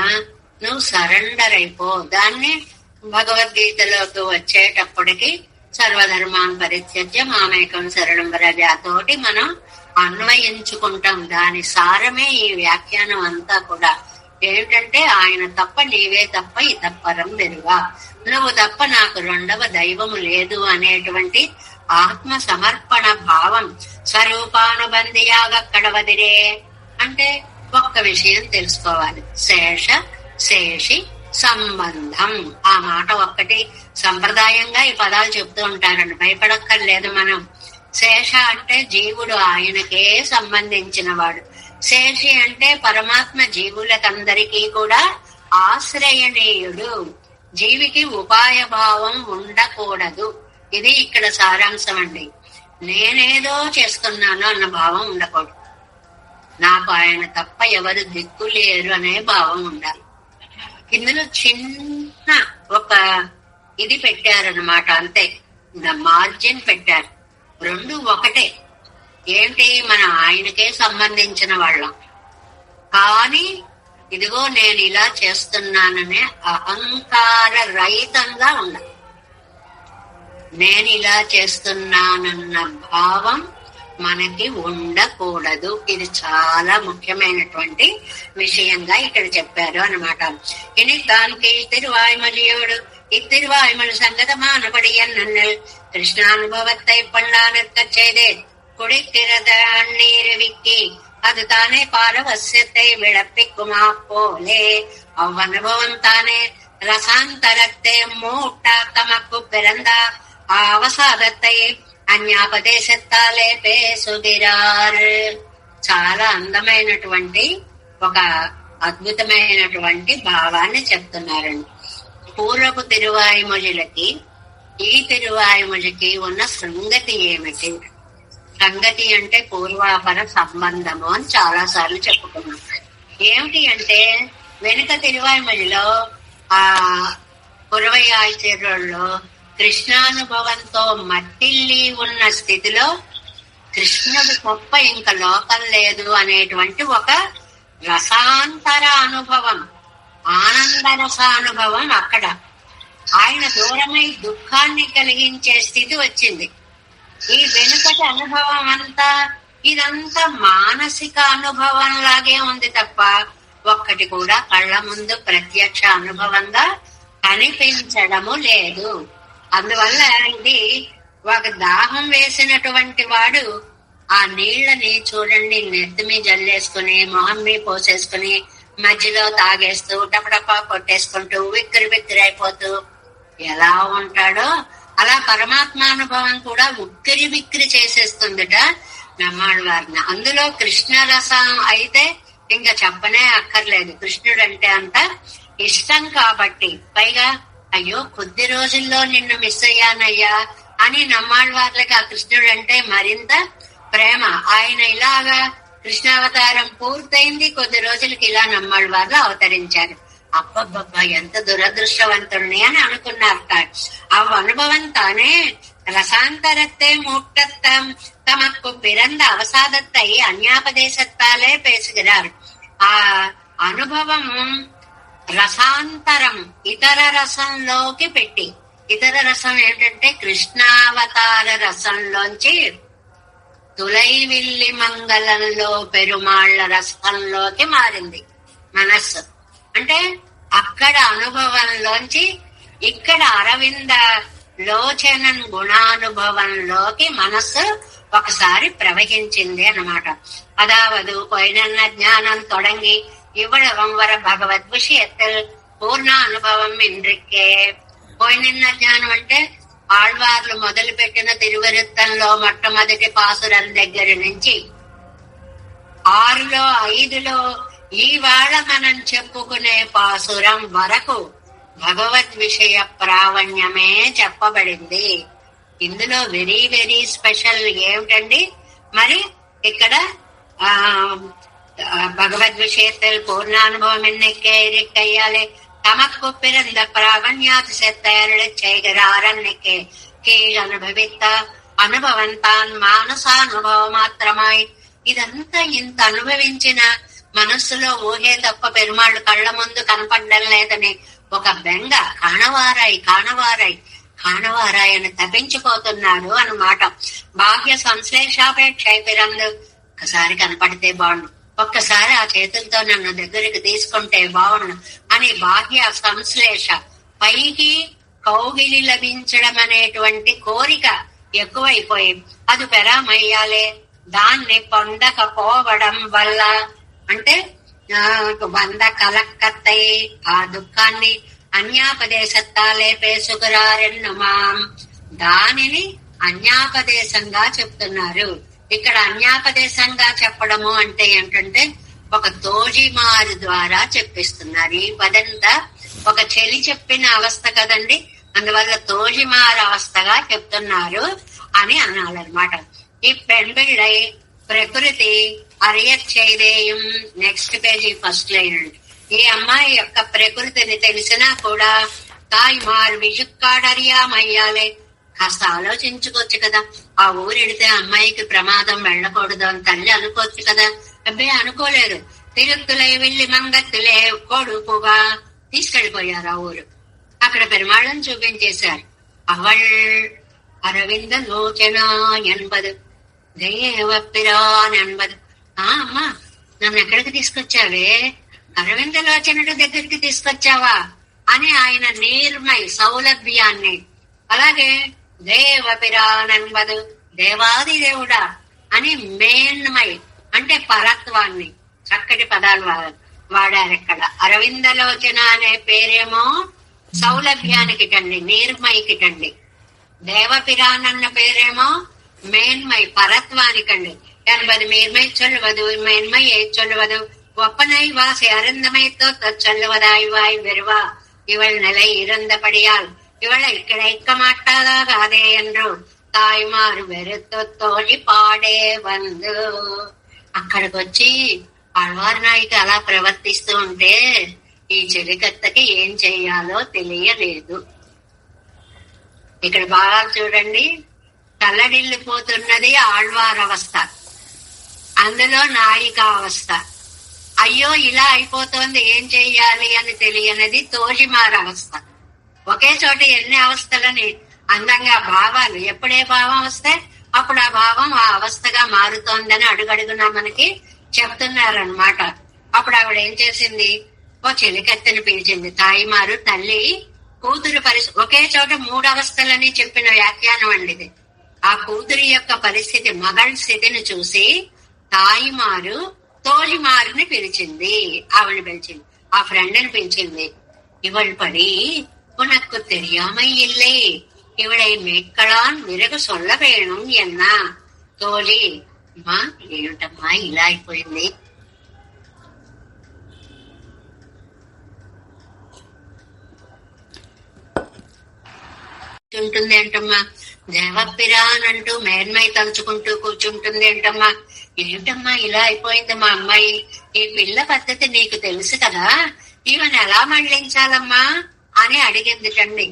నువ్వు సరెండర్ అయిపో. దాన్ని భగవద్గీతలోకి వచ్చేటప్పటికి సర్వధర్మాన్ పరిత్యజ్య మామేకం శరణం వ్రజ తోటి మనం అన్వయించుకుంటాం. దాని సారమే ఈ వ్యాఖ్యానం అంతా కూడా. ఏమిటంటే ఆయన తప్ప నీవే తప్ప ఇతపరం వెరువా, నువ్వు తప్ప నాకు రెండవ దైవము లేదు అనేటువంటి ఆత్మ సమర్పణ భావం. స్వరూపానుబంధియాగా కడవదిరే అంటే ఒక్క విషయం తెలుసుకోవాలి. శేషి సంబంధం. ఆ మాట ఒక్కటి సంప్రదాయంగా ఈ పదాలు చెప్తూ ఉంటారండి, భయపడక్కర్లేదు మనం. శేష అంటే జీవుడు ఆయనకే సంబంధించిన వాడు. శేషి అంటే పరమాత్మ జీవులకందరికీ కూడా ఆశ్రయణీయుడు. జీవికి ఉపాయ భావం ఉండకూడదు. ఇది ఇక్కడ సారాంశం అండి. నేనేదో చేస్తున్నాను అన్న భావం ఉండకూడదు. నాకు ఆయన తప్ప ఎవరు దిక్కు లేరు అనే భావం ఉండాలి. ఇందులో చిన్న ఒక ఇది పెట్టారనమాట, అంతే. మార్జిన్ పెట్టారు. రెండు ఒకటే. ఏంటి? మనం ఆయనకే సంబంధించిన వాళ్ళం, కానీ ఇదిగో నేను ఇలా చేస్తున్నాననే అహంకార రహితంగా ఉండాలి. నేను ఇలా చేస్తున్నానన్న భావం మనకి ఉండకూడదు. ఇది చాలా ముఖ్యమైనటువంటి విషయంగా ఇక్కడ చెప్పారు అన్నమాట. ఇనికానికి తిరువాయుమలియోడు இத்திருவாய்மொழி சங்கதமானபடி என்னல் கிருஷ்ணானுபவத்தை பண்ணானிருக்க செய்தே குடிக்கிறத அந்நீர் விக்கி அது தானே பாரவசியத்தை விளப்பிக்குமா போலே அவ்வனுபவம் தானே ரசாந்தரத்தை மூட்டா தமக்கு பிறந்த அவசாதத்தை అన్యాపదేశత్తాలే పేసుగిరారు. చాలా అందమైనటువంటి ఒక అద్భుతమైనటువంటి భావాన్ని చెప్తున్నారండి. పూర్వపు తిరువాయుమొழிలకి ఈ తిరువాయుమొழிకి ఉన్న సంగతి ఏమిటి? సంగతి అంటే పూర్వాపర సంబంధము అని చాలా సార్లు చెప్పుకున్నాం. ఏమిటి అంటే వెనుక తిరువాయుమొழிలో ఆ పురవై ఆచార్యుల్లో కృష్ణానుభవంతో మట్టిల్లి ఉన్న స్థితిలో కృష్ణుడు తప్ప ఇంకా లోకం లేదు అనేటువంటి ఒక రసాంతర అనుభవం, ఆనంద రసానుభవం అక్కడ. ఆయన దూరమై దుఃఖాన్ని కలిగించే స్థితి వచ్చింది. ఈ వెనుకటి అనుభవం అంతా ఇదంతా మానసిక అనుభవం లాగే ఉంది తప్ప ఒక్కటి కూడా కళ్ళ ముందు ప్రత్యక్ష అనుభవంగా కనిపించడము లేదు. అందువల్ల ఇది ఒక దాహం వేసినటువంటి వాడు ఆ నీళ్లని చూడండి నెత్తిమీ జల్లేసుకుని మొహం మీ పోసేసుకుని మధ్యలో తాగేస్తూ టపటపా కొట్టేసుకుంటూ విక్కిరి విక్కిరి అయిపోతూ ఎలా ఉంటాడో అలా పరమాత్మానుభవం కూడా ఉక్కిరి విక్కిరి చేసేస్తుందిట నమ్మాడు వారిని. అందులో కృష్ణ రసం అయితే ఇంకా చెప్పనే అక్కర్లేదు. కృష్ణుడు అంటే అంత ఇష్టం కాబట్టి, పైగా అయ్యో కొద్ది రోజుల్లో నిన్ను మిస్ అయ్యానయ్యా అని నమ్మాళ్ళవార్లకి ఆ కృష్ణుడు అంటే మరింత ప్రేమ. ఆయన ఇలాగా కృష్ణావతారం పూర్తయింది, కొద్ది రోజులకి ఇలా నమ్మాళ్ళవార్లు అవతరించారు. అబ్బబ్బబ్బా ఎంత దురదృష్టవంతుడిని అని అనుకున్నారు. ఆ అనుభవం తానే ரசாந்தரத்தை மூட்டத்தம் தமக்கு பிறந்த அவசாதத்தை அந்யாபதேசத்தாலே பேசுகிறார். ఆ అనుభవం రసాంతరం ఇతర రసంలోకి పెట్టి, ఇతర రసం ఏంటంటే కృష్ణావతార రసంలోంచి తులైవిల్లి మంగళంలో పెరుమాళ్ల రసంలోకి మారింది మనస్సు. అంటే అక్కడ అనుభవంలోంచి ఇక్కడ అరవింద లోచనన్ గుణానుభవంలోకి మనస్సు ఒకసారి ప్రవహించింది అన్నమాట. అదావదు పొయినన్న జ్ఞానం తొడంగి ఇవ్వడం వర భగవద్ విషయத்தில் పూర్ణ అనుభవం ఇంద్రికే. పోయినన్న జ్ఞానం అంటే ఆళ్వార్లు మొదలు పెట్టిన తిరువరుత్తంలో మొట్టమొదటి పాసురం దగ్గర నుంచి 6లో 5లో ఈవేళ మనం చెప్పుకునే పాసురం వరకు భగవద్ విషయ ప్రావణ్యమే చెప్పబడింది. ఇందులో వెరీ వెరీ స్పెషల్ ఏమిటండి మరి ఇక్కడ భగవద్ విషయத்தில் పూర్ణానుభవం ఎన్నికయ్యాలి తమకు పిరంద ప్రావణ్యాతి సెత్తయరుడు చేయగరారన్నికే కీழ் అనుభవిత అనుభవంతాన్ మానసానుభవ మాత్రమై. ఇదంతా ఇంత అనుభవించిన మనస్సులో ఊహే తప్ప పెరుమాళ్ళు కళ్ళ ముందు కనపడడం లేదని ఒక బెంగ కాణవారాయని తప్పించిపోతున్నాడు అన్నమాట. బాహ్య సంశ్లేషాపేక్ష పిరందు ఒక్కసారి కనపడితే బాగుండు, ఒక్కసారి ఆ చేతులతో నన్ను దగ్గరికి తీసుకుంటే బాగుండు అని బాహ్య సంశ్లేష, పైకి కౌగిలి లభించడం అనేటువంటి కోరిక ఎక్కువైపోయి అది పెరామయ్యాలే. దాన్ని పొందకపోవడం వల్ల అంటే వంద కలక్కత్తై ఆ దుఃఖాన్ని అన్యాపదేశత్తాలే పేసుకురారెన్నుమాం. దానిని అన్యాపదేశంగా చెప్తున్నారు. ఇక్కడ అన్యాపదేశంగా చెప్పడము అంటే ఏంటంటే ఒక తోజిమారు ద్వారా చెప్పిస్తున్నారు. ఈ పదంతా ఒక చెలి చెప్పిన అవస్థ కదండి, అందువల్ల తోజిమారు అవస్థగా చెప్తున్నారు అని అనాలన్నమాట. ఈ పెంబిళ్ళై ప్రకృతి అరియచ్చైదేయం. నెక్స్ట్ పేజీ ఫస్ట్ లైన్ అండి. ఈ అమ్మాయి యొక్క ప్రకృతిని తెలిసినా కూడా తాయిమారు విజుక్కాడరియామయ్యాలే. కాస్త ఆలోచించుకోవచ్చు కదా, ఆ ఊరెడితే అమ్మాయికి ప్రమాదం వెళ్ళకూడదు అని తల్లి అనుకోవచ్చు కదా. అబ్బాయి అనుకోలేదు. తిరుత్తులై వెళ్ళి మంగత్తులే కొడుకుగా తీసుకెళ్లిపోయారు ఆ ఊరు. అక్కడ పెరుమాళ్ళని చూపించేశారు. అవళ్ అరవింద లోచన 80 దేవపిరాన్ 80. అమ్మా నన్ను ఎక్కడికి తీసుకొచ్చావే, అరవింద లోచనుడు దగ్గరికి తీసుకొచ్చావా అని ఆయన నిర్మై సౌలభ్యాన్ని, అలాగే దేవపిరాన్ 80 దేవాది దేవుడా అని మేన్మై అంటే పరత్వాన్ని చక్కటి పదాలు వాడారు ఇక్కడ. అరవిందలోచన అనే పేరేమో సౌలభ్యానికి టండి, నిర్మయికి టండి. దేవపిరాన్ అన్న పేరేమో మేన్మై పరత్వానికండి. 80 மேன்மை சொல்லுவது மேன்மை சொல்லுவது ஒப்பனை வாசி அருந்தமைத்தோ சொல்லுவதாய்வாய் வெறுவா இவள் நிலை இருந்தபடியால் இவளை கிடைக்க மாட்டாதாகாதே என்று తాయిమారు వెరుతో తోడి పాడే వందు. అక్కడికి వచ్చి ఆళ్వార్ నాయికి అలా ప్రవర్తిస్తూ ఉంటే ఈ చెలికత్తకి ఏం చెయ్యాలో తెలియలేదు. ఇక్కడ బాగా చూడండి, తల్లడిల్లిపోతున్నది ఆళ్వార్ అవస్థ, అందులో నాయిక అవస్థ. అయ్యో ఇలా అయిపోతుంది ఏం చెయ్యాలి అని తెలియనిది తోజిమార అవస్థ. ఒకే చోట ఎన్ని అవస్థలని అందంగా భావాలు, ఎప్పుడే భావం వస్తే అప్పుడు ఆ భావం ఆ అవస్థగా మారుతోందని అడుగడుగునా మనకి చెప్తున్నారనమాట. అప్పుడు ఆవిడ ఏం చేసింది, ఓ చెలికత్తెని పిలిచింది. తాయిమారు తల్లి కూతురు ఒకే చోట 3 అవస్థలని చెప్పిన వ్యాఖ్యానం అండి ఇది. ఆ కూతురి యొక్క పరిస్థితి, మగళ స్థితిని చూసి తాయిమారు తోజిమారుని పిలిచింది. ఆవిడని పిలిచింది, ఆ ఫ్రెండ్ ని పిలిచింది. ఇవள் పడి உனக்கு தெரியாமை இல்லை, இவளை மேற்களான் విరగ சொல்ல வேணும் ఎన్నా. తోలి అమ్మా ఏమిటమ్మా ఇలా అయిపోయింది, కూర్చుంటుంది ఏంటమ్మా, దేవపిరానంటూ మేన్మై తలుచుకుంటూ కూర్చుంటుంది ఏంటమ్మా, ఏమిటమ్మా ఇలా అయిపోయింది మా అమ్మాయి, ఈ పిల్ల పద్ధతి నీకు తెలుసు కదా, ఈమెను ఎలా మళ్ళించాలమ్మా అని అడిగిందిటండి.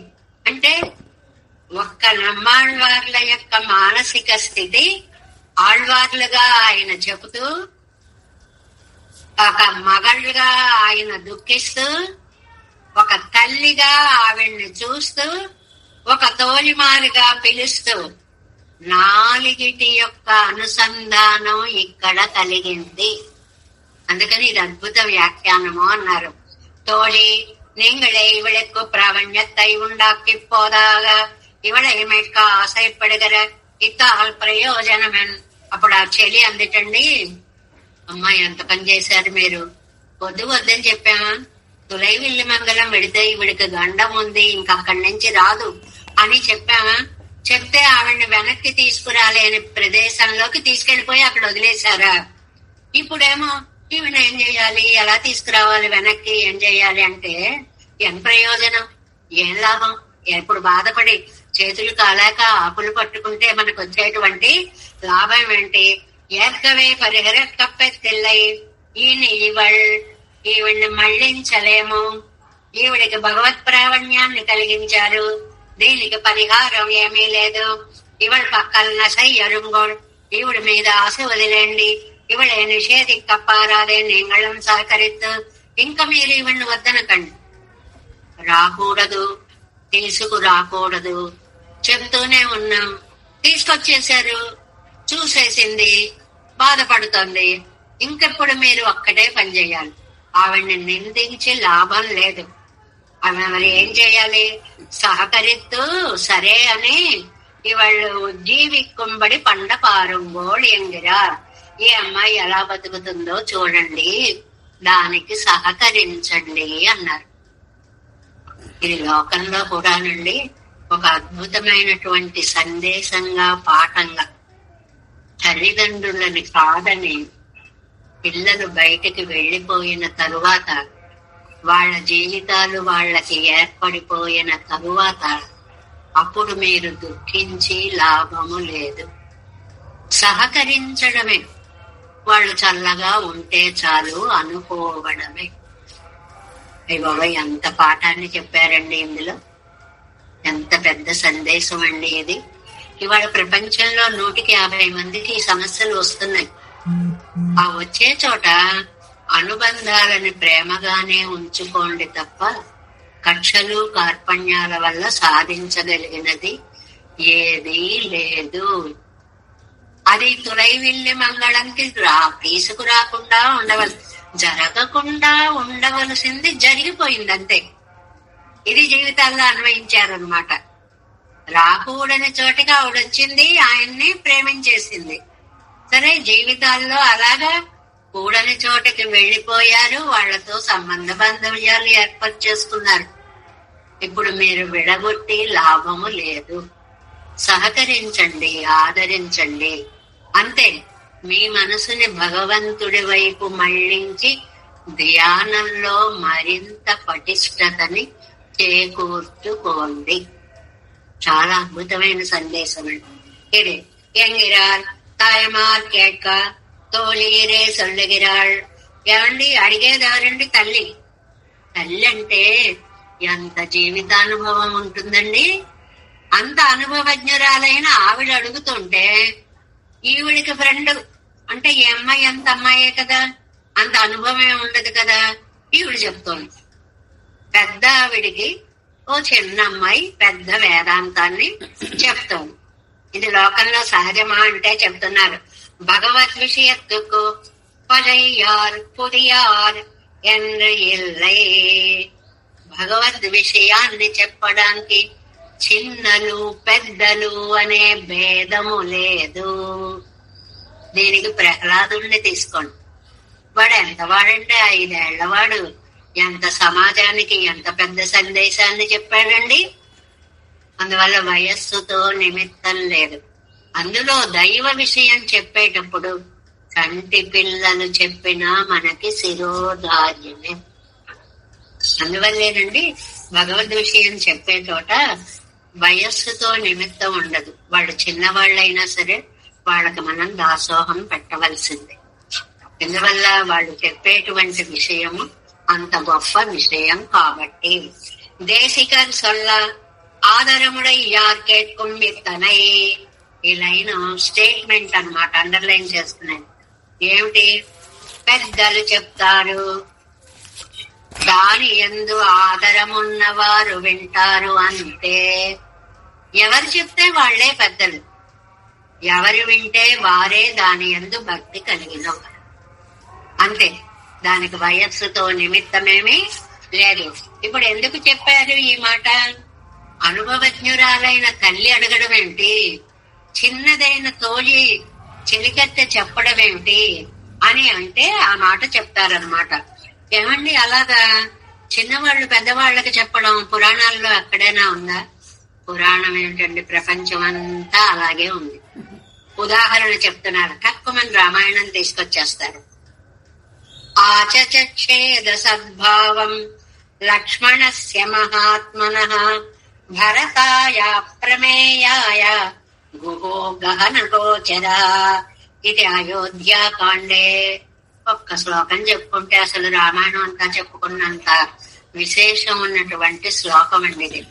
అంటే ఒక్క నమ్మాళ్వార్ల యొక్క మానసిక స్థితి ఆళ్వార్లుగా ఆయన చెబుతూ, ఒక మగళ్ళుగా ఆయన దుఃఖిస్తూ, ఒక తల్లిగా ఆవిడ్ని చూస్తూ, ఒక తోలిమారిగా పిలుస్తూ, నాలుగిటి యొక్క అనుసంధానం ఇక్కడ కలిగింది. అందుకని ఇది అద్భుత వ్యాఖ్యానము అన్నారు. తోళి நீங்களே இவளுக்கு பிரபஞ்சத்தை உண்டாக்கி போதாக இவளை మెక్క ఆశయపడగర ఇతాల్ ప్రయోజనమన్. అప్పుడు ఆ చెలి అందుటండి, అమ్మాయి ఎంత పని చేశారు మీరు, వద్దని చెప్పామా, తులైవిల్లి మంగళం పెడితే ఈవిడికి గండం ఉంది, ఇంకక్కడి నుంచి రాదు అని చెప్పామా, చెప్తే ఆవిడ్ని వెనక్కి తీసుకురాలేని ప్రదేశంలోకి తీసుకెళ్లిపోయి అక్కడ వదిలేశారా. ఇప్పుడేమో ఈవిడ ఏం చేయాలి, ఎలా తీసుకురావాలి వెనక్కి, ఏం చేయాలి అంటే ఏం ప్రయోజనం, ఏం లాభం. ఎప్పుడు బాధపడి చేతులు కాలేక ఆకులు పట్టుకుంటే మనకు వచ్చేటువంటి లాభం ఏంటి. ఏర్కవే పరిహర కప్పెత్తిల్లై ఈవిడ్ని మళ్లించలేము, ఈవిడికి భగవత్ ప్రావణ్యాన్ని కలిగించారు, దీనికి పరిహారం ఏమీ లేదు. ఇవள் పక్కన సయ్యరుంగోళ్, ఈవిడ మీద ఆశ వదిలేండి, ఇవళే నిషేధిక్కప్పారాదే నీంగళం సహకరిత్తు, ఇంకా మీరు ఈవిడ్ని వద్దనకండి, రాకూడదు, తీసుకురాకూడదు చెప్తూనే ఉన్నాం. తీసుకొచ్చేశారు, చూసేసింది, బాధపడుతుంది, ఇంకెప్పుడు మీరు ఒక్కటే పని చేయాలి, ఆవిడ్ని నిందించి లాభం లేదు. ఆమె మరి ఏం చేయాలి, సహకరిత్తూ సరే అని ఇవాళ్ళు జీవికుంబడి పండ పారుంగోళ్ ఎంగిరా, ఈ అమ్మాయి ఎలా బతుకుతుందో చూడండి, దానికి సహకరించండి అన్నారు. ఇది లోకంలో కూడానండి ఒక అద్భుతమైనటువంటి సందేశంగా, పాఠంగా. తల్లిదండ్రులని కాదని పిల్లలు బయటికి వెళ్లిపోయిన తరువాత, వాళ్ళ జీవితాలు వాళ్ళకి ఏర్పడిపోయిన తరువాత అప్పుడు మీరు దుఃఖించి లాభము లేదు. సహకరించడమే, వాళ్ళు చల్లగా ఉంటే చాలు అనుకోవడమే. బాబా ఎంత పాఠాన్ని చెప్పారండి ఇందులో, ఎంత పెద్ద సందేశం అండి ఇది. ఇవాళ ప్రపంచంలో 150 మందికి ఈ సమస్యలు వస్తున్నాయి. ఆ వచ్చే చోట అనుబంధాలని ప్రేమగానే ఉంచుకోండి తప్ప కక్షలు కార్పణ్యాల వల్ల సాధించగలిగినది ఏదీ లేదు. అది తులైవిల్లి మంగళంకి తీసుకురాకుండా జరగకుండా ఉండవలసింది జరిగిపోయింది అంతే. ఇది జీవితాల్లో అన్వయించారనమాట. రాకూడని చోటికి ఆవిడొచ్చింది, ఆయన్ని ప్రేమించేసింది. సరే, జీవితాల్లో అలాగా కూడని చోటకి వెళ్లిపోయారు, వాళ్లతో సంబంధ బాంధవ్యాలు ఏర్పాటు చేసుకున్నారు. ఇప్పుడు మీరు విడగొట్టి లాభము లేదు. సహకరించండి, ఆదరించండి అంతే. మీ మనసుని భగవంతుడి వైపు మళ్లించి ధ్యానంలో మరింత పటిష్టతని చేకూర్చుకోండి. చాలా అద్భుతమైన సందేశం అండి ఇది. ఎంగిరాల్ తాయమార్ కేక తోలీరే సొల్లుగిరాళ్. ఏమండి అడిగేదారండి తల్లి. తల్లి అంటే ఎంత జీవితానుభవం ఉంటుందండి. అంత అనుభవజ్ఞురాలైన ఆవిడ అడుగుతుంటే, ఈవిడికి ఫ్రెండ్ అంటే ఈ అమ్మాయి అంత అమ్మాయే కదా, అంత అనుభవమే ఉండదు కదా. ఈవిడ చెప్తోంది, పెద్ద ఆవిడికి ఓ చిన్న అమ్మాయి పెద్ద వేదాంతాన్ని చెప్తోంది. ఇది లోకంలో సహజమా అంటే చెప్తున్నారు. భగవద్ విషయత్తుకు పలయ్యార్ పుదియార్ என்று இல்லை. భగవద్ విషయాన్ని చెప్పడానికి చిన్నలు పెద్దలు అనే భేదము లేదు. దీనికి ప్రహ్లాదుల్ని తీసుకోండి. వాడు ఎంత వాడంటే 5 ఏళ్లవాడు ఎంత సమాజానికి ఎంత పెద్ద సందేశాన్ని చెప్పాడండి. అందువల్ల వయస్సుతో నిమిత్తం లేదు. అందులో దైవ విషయం చెప్పేటప్పుడు కంటి పిల్లలు చెప్పినా మనకి శిరోధార్యమే. అందువల్లేనండి భగవద్ విషయం చెప్పే చోట వయస్సుతో నిమిత్తం ఉండదు. వాళ్ళు చిన్నవాళ్ళైనా సరే వాళ్ళకి మనం దాసోహం పెట్టవలసిందే. ఎందువల్ల వాళ్ళు చెప్పేటువంటి విషయము అంత గొప్ప విషయం కాబట్టి. దేశికర్ సొల్ల ఆదరముడై యార్ కేట్కుం విత్తనై. ఈ లైన్ స్టేట్మెంట్ అన్నమాట, అండర్లైన్ చేస్తున్నాను. ఏమిటి? పెద్దలు చెప్తారు, దాని యందు ఆదరమున్నవారు వింటారు అంతే. ఎవరు చెప్తే వాళ్లే పెద్దలు, ఎవరు వింటే వారే దాని యందు భక్తి కలిగిన అంతే. దానికి వయస్సుతో నిమిత్తమేమీ లేదు. ఇప్పుడు ఎందుకు చెప్పారు ఈ మాట? అనుభవజ్ఞురాలైన తల్లి అడగడం ఏంటి, చిన్నదైన తోలి చెలికత్తె చెప్పడం ఏమిటి అని అంటే ఆ మాట చెప్తారనమాట. ఏమండి అలాగా చిన్నవాళ్ళు పెద్దవాళ్ళకి చెప్పడం పురాణాల్లో ఎక్కడైనా ఉందా? పురాణం ఏంటండి, ప్రపంచం అంతా అలాగే ఉంది. ఉదాహరణ చెప్తున్నారు, తక్కువమంది రామాయణం తీసుకొచ్చేస్తారు. ఆచచేద సద్భావం లక్ష్మణస్య మహాత్మనః భరతాయ ప్రమేయాయ గుహో గహన గోచర. ఇది అయోధ్యాకాండే. ఒక్క శ్లోకం చెప్పుకుంటే అసలు రామాయణం అంతా చెప్పుకున్నంత విశేషం ఉన్నటువంటి శ్లోకం అండి ఇది.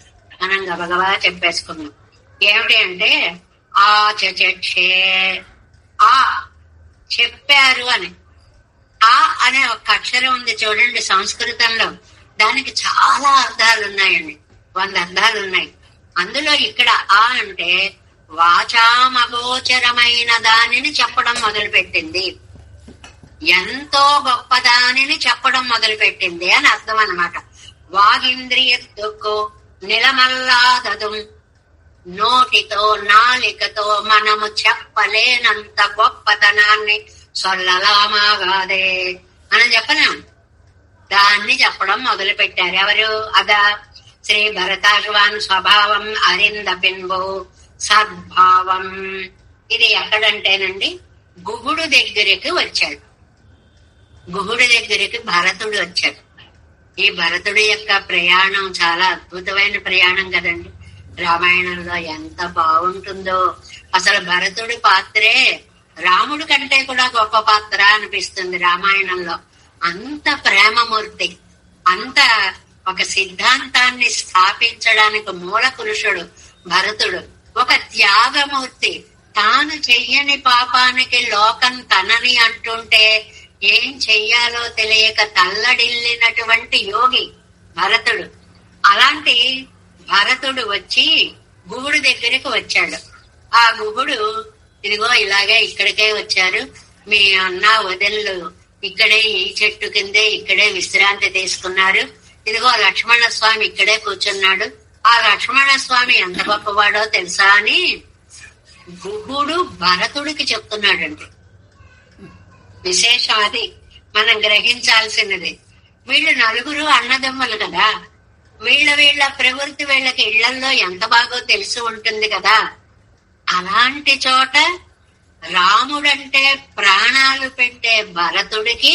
మనం గబగబా చెప్పేసుకున్నాం. ఏమిటి అంటే ఆచచక్షే, ఆ చెప్పారు అని. ఆ అనే ఒక అక్షరం ఉంది చూడండి సంస్కృతంలో, దానికి చాలా అర్థాలు ఉన్నాయండి, 100 అర్థాలు ఉన్నాయి. అందులో ఇక్కడ ఆ అంటే వాచామగోచరమైన దానిని చెప్పడం మొదలుపెట్టింది, ఎంతో గొప్ప దానిని చెప్పడం మొదలుపెట్టింది అని అర్థం అన్నమాట. వాగింద్రియకు నిలమల్లాదదు, నోటితో నాలికతో మనము చెప్పలేనంత గొప్పతనాన్ని సొల్లలామాగాదే అని చెప్పలేం. దాన్ని చెప్పడం మొదలు పెట్టారు ఎవరు? అదా శ్రీ భరతాశ్వాన్ స్వభావం అరింద పిన్బో సద్భావం. ఇది ఎక్కడంటేనండి గుహుడు దగ్గరికి వచ్చాడు. గుహుడు దగ్గరికి భరతుడు వచ్చాడు. ఈ భరతుడి యొక్క ప్రయాణం చాలా అద్భుతమైన ప్రయాణం కదండి. రామాయణంలో ఎంత బాగుంటుందో. అసలు భరతుడి పాత్రే రాముడి కంటే కూడా గొప్ప పాత్ర అనిపిస్తుంది రామాయణంలో. అంత ప్రేమమూర్తి, అంత ఒక సిద్ధాంతాన్ని స్థాపించడానికి మూల పురుషుడు భరతుడు. ఒక త్యాగమూర్తి. తాను చెయ్యని పాపానికి లోకం తనని అంటుంటే ఏం చెయ్యాలో తెలియక తల్లడిల్లినటువంటి యోగి భరతుడు. అలాంటి భరతుడు వచ్చి గుహుడు దగ్గరికి వచ్చాడు. ఆ గుహుడు, ఇదిగో ఇలాగే ఇక్కడికే వచ్చారు, మీ అన్న వదిళ్ళు ఇక్కడే ఈ చెట్టు కిందే ఇక్కడే విశ్రాంతి తీసుకున్నారు, ఇదిగో లక్ష్మణ స్వామి ఇక్కడే కూర్చున్నాడు, ఆ లక్ష్మణ స్వామి ఎంత గొప్పవాడో తెలుసా అని గుహుడు భరతుడికి చెప్తున్నాడండి. విశేషం అది మనం గ్రహించాల్సినది. వీళ్ళు నలుగురు అన్నదమ్ములు కదా, వీళ్ళ ప్రవృత్తి వీళ్ళకి ఇళ్లల్లో ఎంత బాగో తెలిసి ఉంటుంది కదా. అలాంటి చోట రాముడంటే ప్రాణాలు పెట్టే భరతుడికి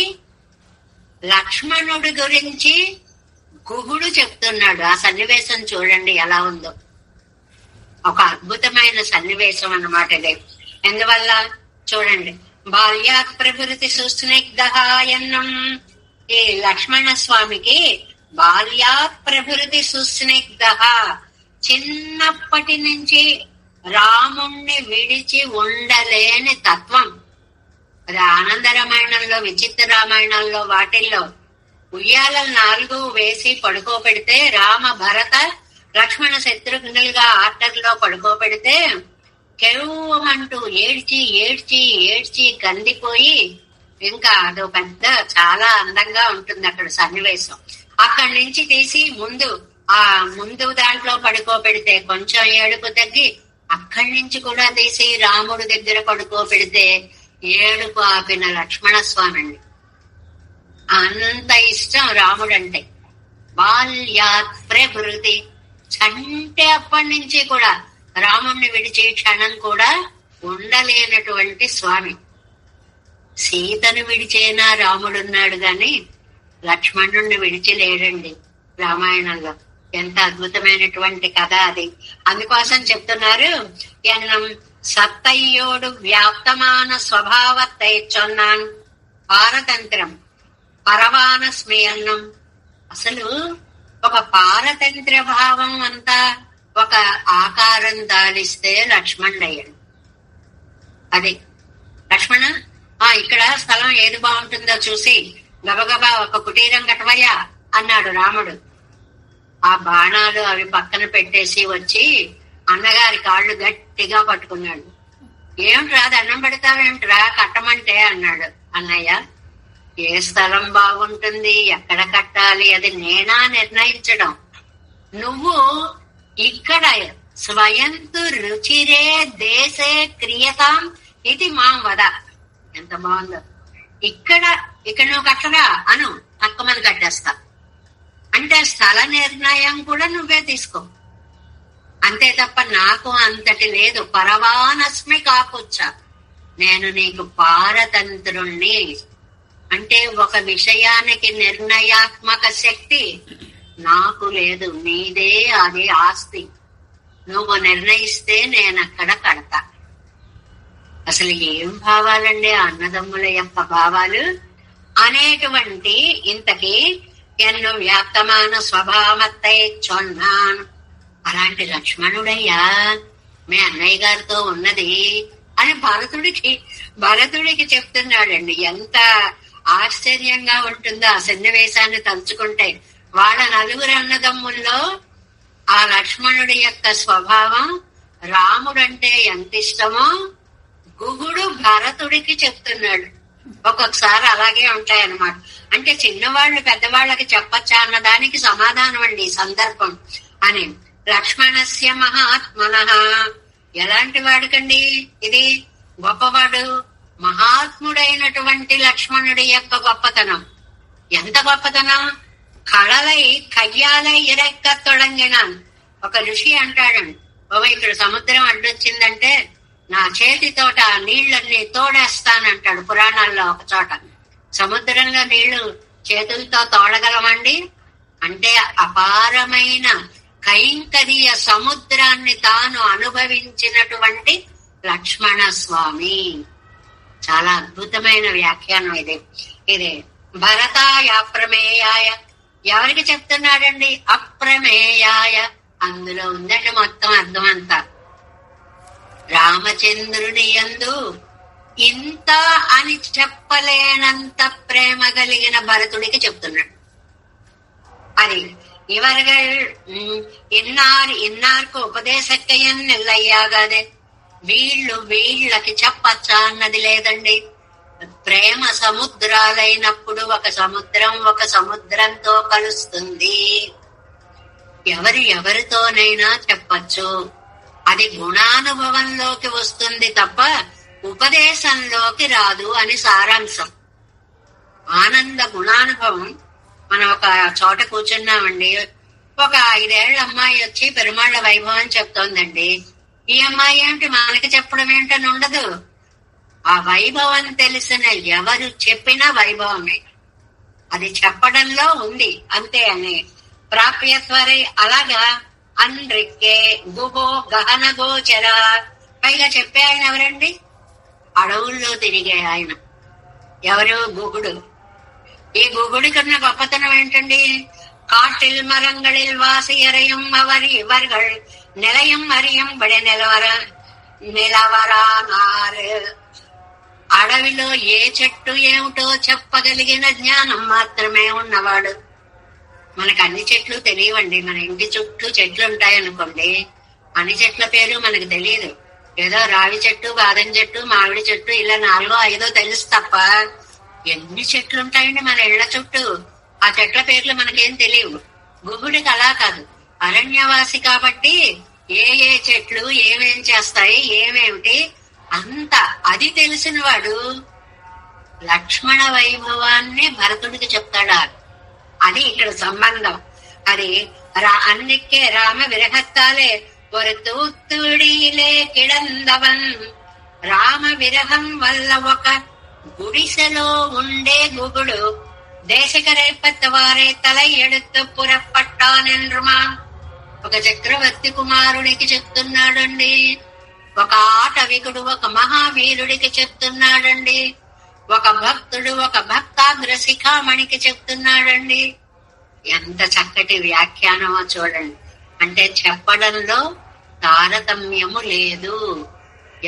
లక్ష్మణుడి గురించి గుహుడు చెప్తున్నాడు. ఆ సన్నివేశం చూడండి ఎలా ఉందో. ఒక అద్భుతమైన సన్నివేశం అన్నమాట ఇది. ఎందువల్ల చూడండి, బాల్యాత్ ప్రవృతి సుస్నిగ్ధహాయన్నం. ఈ లక్ష్మణ స్వామికి బాల్యాత్ ప్రవృతి సుస్నిగ్ధ, చిన్నప్పటి నుంచి రాముణ్ణి విడిచి ఉండలేని తత్వం. ఆనంద రామాయణంలో, విచిత్ర రామాయణంలో వాటిల్లో ఉయ్యాలలు 4 వేసి పడుకోబెడితే, రామ భరత లక్ష్మణ శత్రుఘ్నులుగా ఆర్డర్లో పడుకోబెడితే కేవమంటూ ఏడ్చి ఏడ్చి ఏడ్చి కందిపోయి, ఇంకా అదో పెద్ద చాలా అందంగా ఉంటుంది అక్కడ సన్నివేశం. అక్కడి నుంచి తీసి ముందు దాంట్లో పడుకోబెడితే కొంచెం ఏడుపు తగ్గి, అక్కడి నుంచి కూడా తీసి రాముడి దగ్గర పడుకోబెడితే ఏడుపు ఆపిన లక్ష్మణ స్వామి అండి. అంత ఇష్టం రాముడంటే. బాల్యాత్ ప్రవృతి, అంటే అప్పటి నుంచి కూడా రాముణ్ణి విడిచే క్షణం కూడా ఉండలేనటువంటి స్వామి. సీతను విడిచేనా రాముడున్నాడు గాని లక్ష్మణుణ్ణి విడిచి లేడండి రామాయణంలో. ఎంత అద్భుతమైనటువంటి కథ అది. అందుకోసం చెప్తున్నారు, ఎన్నం సత్తయ్యోడు వ్యాప్తమాన స్వభావத்தை சொன்னான் పారతంత్రం పరవాన స్మేయన్నం. అసలు ఒక పారతంత్ర భావం అంతా ఒక ఆకారం దాలిస్తే లక్ష్మణుడయ్యాడు. అది లక్ష్మణ, ఇక్కడ స్థలం ఏది బాగుంటుందో చూసి గబగబా ఒక కుటీరం కట్టవయ్యా అన్నాడు రాముడు. ఆ బాణాలు అవి పక్కన పెట్టేసి వచ్చి అన్నగారి కాళ్ళు గట్టిగా పట్టుకున్నాడు. ఏమిట్రా దండం పెడతావేమిట్రా, కట్టమంటే అన్నాడు. అన్నయ్య, ఏ స్థలం బాగుంటుంది, ఎక్కడ కట్టాలి, అది నేనా నిర్ణయించడం. నువ్వు ఇక్కడ స్వయంతు రుచిరే దేశే క్రియతాం ఇది మా వద. ఎంత బాగుందో. ఇక్కడ నువ్వు కట్టరా అను, తక్కువని కట్టేస్తా అంటే స్థల నిర్ణయం కూడా నువ్వే తీసుకో, అంతే తప్ప నాకు అంతటి లేదు. పరవానస్మి కాపుచ్చా, నేను నీకు పారతంత్రుణ్ణి. అంటే ఒక విషయానికి నిర్ణయాత్మక శక్తి నాకు లేదు, నీదే అది ఆస్తి. నువ్వు నిర్ణయిస్తే నేను అక్కడ కడతా. అసలు ఏం భావాలండి అన్నదమ్ముల యొక్క భావాలు అనేటువంటి. ఇంతకీ ఎన్నో వ్యాప్తమాన స్వభావత్తై చొన్నాను. అలాంటి లక్ష్మణుడయ్యా మీ అన్నయ్య గారితో ఉన్నది అని భరతుడికి చెప్తున్నాడండి. ఎంత ఆశ్చర్యంగా ఉంటుందో ఆ సన్నివేశాన్ని తలుచుకుంటే. వాళ్ళ నలుగురు అన్నదమ్ముల్లో ఆ లక్ష్మణుడి యొక్క స్వభావం రాముడంటే ఎంత ఇష్టమో గుహుడు భరతుడికి చెప్తున్నాడు. ఒక్కొక్కసారి అలాగే ఉంటాయన్నమాట. అంటే చిన్నవాళ్ళు పెద్దవాళ్ళకి చెప్పచ్చా అన్నదానికి సమాధానం అండి ఈ సందర్భం అని. లక్ష్మణస్య మహాత్మనః, ఎలాంటి వాడికండి ఇది? గొప్పవాడు, మహాత్ముడైనటువంటి లక్ష్మణుడి యొక్క గొప్పతనం. ఎంత గొప్పతనం! కళలై కయ్యాలై ఇరెక్క తొడంగినాను. ఒక ఋషి అంటాడండి, ఇక్కడ సముద్రం అడ్డొచ్చిందంటే నా చేతితోట ఆ నీళ్లన్నీ తోడేస్తానంటాడు పురాణాల్లో ఒక చోట. సముద్రంలో నీళ్లు చేతులతో తోడగలమండి? అంటే అపారమైన కైంకర్య సముద్రాన్ని తాను అనుభవించినటువంటి లక్ష్మణ స్వామి. చాలా అద్భుతమైన వ్యాఖ్యానం ఇది. భరతాయ అప్రమేయాయ, ఎవరికి చెప్తున్నాడండి? అప్రమేయాయ. అందులో ఉందండి మొత్తం అర్థం అంతా. రామచంద్రుని యందు ఇంత అని చెప్పలేనంత ప్రేమ కలిగిన భరతుడికి చెప్తున్నాడు. అది ఇవர்கள் ఇన్నార్కు ఉపదేశక్కయ్యన్ నెల్లయ్యాగాదే. వీళ్ళకి చెప్పచ్చా అన్నది లేదండి. ప్రేమ సముద్రాలైనప్పుడు ఒక సముద్రం ఒక సముద్రంతో కలుస్తుంది. ఎవరితోనైనా చెప్పచ్చు. అది గుణానుభవంలోకి వస్తుంది తప్ప ఉపదేశంలోకి రాదు అని సారాంశం. ఆనంద గుణానుభవం. మనం ఒక చోట కూర్చున్నామండి, ఒక 5 ఏళ్ల అమ్మాయి వచ్చి పెరుమాళ్ల వైభవం చెప్తోందండి. ఈ అమ్మాయి ఏంటి మనకి చెప్పడం ఏంటని ఉండదు. ఆ వైభవం తెలిసిన ఎవరు చెప్పినా వైభవమే, అది చెప్పడంలో ఉంది అంతే అని. ప్రాప్యత్వరే అలాగా అన్రిక్కే గుహో గహన గోచర. పైగా చెప్పే ఆయన ఎవరండి? అడవుల్లో తిరిగే ఆయన. ఎవరు? గుహుడు. ఈ గుహుడికి ఉన్న గొప్పతనం ఏంటండి? காட்டில் மரங்களில் வாசியறையும் அவர் இவர்கள் நிலையம் அறியும் படி నిలవరానారు. అడవిలో ఏ చెట్టు ఏమిటో చెప్పగలిగిన జ్ఞానం మాత్రమే ఉన్నవాడు. మనకు అన్ని చెట్లు తెలియవండి. మన ఇంటి చుట్టూ చెట్లు ఉంటాయనుకోండి, అన్ని చెట్ల పేరు మనకు తెలియదు. ఏదో రావి చెట్టు, బాదం చెట్టు, మామిడి చెట్టు ఇలా 4, 5 తెలుసు తప్ప ఎన్ని చెట్లు ఉంటాయండి మన ఇళ్ల చుట్టూ. ఆ చెట్ల పేర్లు మనకేం తెలియవు. గుహుడికి అలా కాదు, అరణ్యవాసి కాబట్టి ఏ చెట్లు ఏమేం చేస్తాయి ఏమేమిటి అంత అది తెలిసిన వాడు. లక్ష్మణ వైభవాన్ని భరతుడికి చెప్తాడా? అది ఇక్కడ సంబంధం. అది అన్నికే రామ విరహత్తాలే ஒரு తూత్తుడిలే కిడందవన్. రామ విరహం వల్ల ఒక గుడిసెలో ఉండే గుగుడు దేశకరేపత్తవారే తలై ఎడుతూ పురపట్టాన్ என்றுமா. ఒక చక్రవర్తి కుమారుడికి చెప్తున్నాడండి, ఒక ఆటవికుడు ఒక మహావీరుడికి చెప్తున్నాడండి, ఒక భక్తుడు ఒక భక్తాగ్ర శిఖామణికి చెప్తున్నాడండి. ఎంత చక్కటి వ్యాఖ్యానమో చూడండి. అంటే చెప్పడంలో తారతమ్యము లేదు,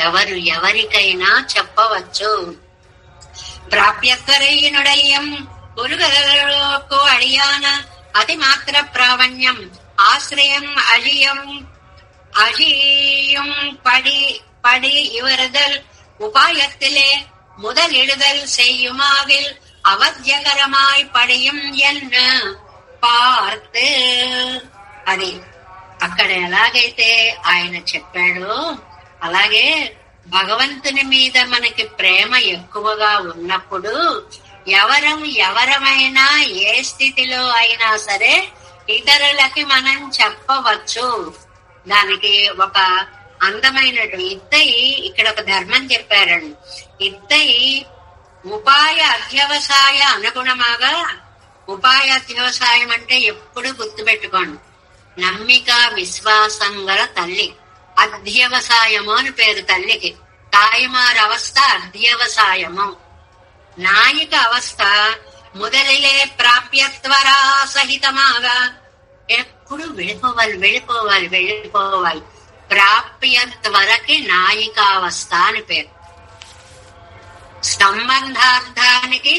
ఎవరు ఎవరికైనా చెప్పవచ్చు. ప్రాప్యత్వరయ్యనుడయ్యం గురుగలకు అడియాన అతి మాత్ర ప్రావణ్యం ஆசிரியம் அழியும் படி இவரதல் உபாயத்திலே முதலிடுதல் செய்யுமாவில் அவத்தியகரமாய் படியும் என்ன பார்த்து. అది అక్కడ ఎలాగైతే ఆయన చెప్పాడో అలాగే భగవంతుని మీద మనకి ప్రేమ ఎక్కువగా ఉన్నప్పుడు ఎవరమైనా ఏ స్థితిలో అయినా సరే ఇతరులకి మనం చెప్పవచ్చు. దానికి ఒక అందమైనటువంటి ఇద్దయి ఇక్కడ ఒక ధర్మం చెప్పారండి. ఇద్దయి ఉపాయ అధ్యవసాయ అనుగుణమాగా. ఉపాయ అధ్యవసాయం అంటే ఎప్పుడు గుర్తుపెట్టుకోండి, నమ్మిక విశ్వాసం గల తల్లి. అధ్యవసాయము అని పేరు తల్లికి. తాయిమారు అవస్థ అధ్యవసాయము. నాయిక అవస్థ మొదలిలే ప్రాప్యత్వరా సహితమాగా. ఎప్పుడు వెళ్ళిపోవాలి. ప్రాప్యత్వరకి నాయికావస్థ అని పేరు. సంబంధార్థానికి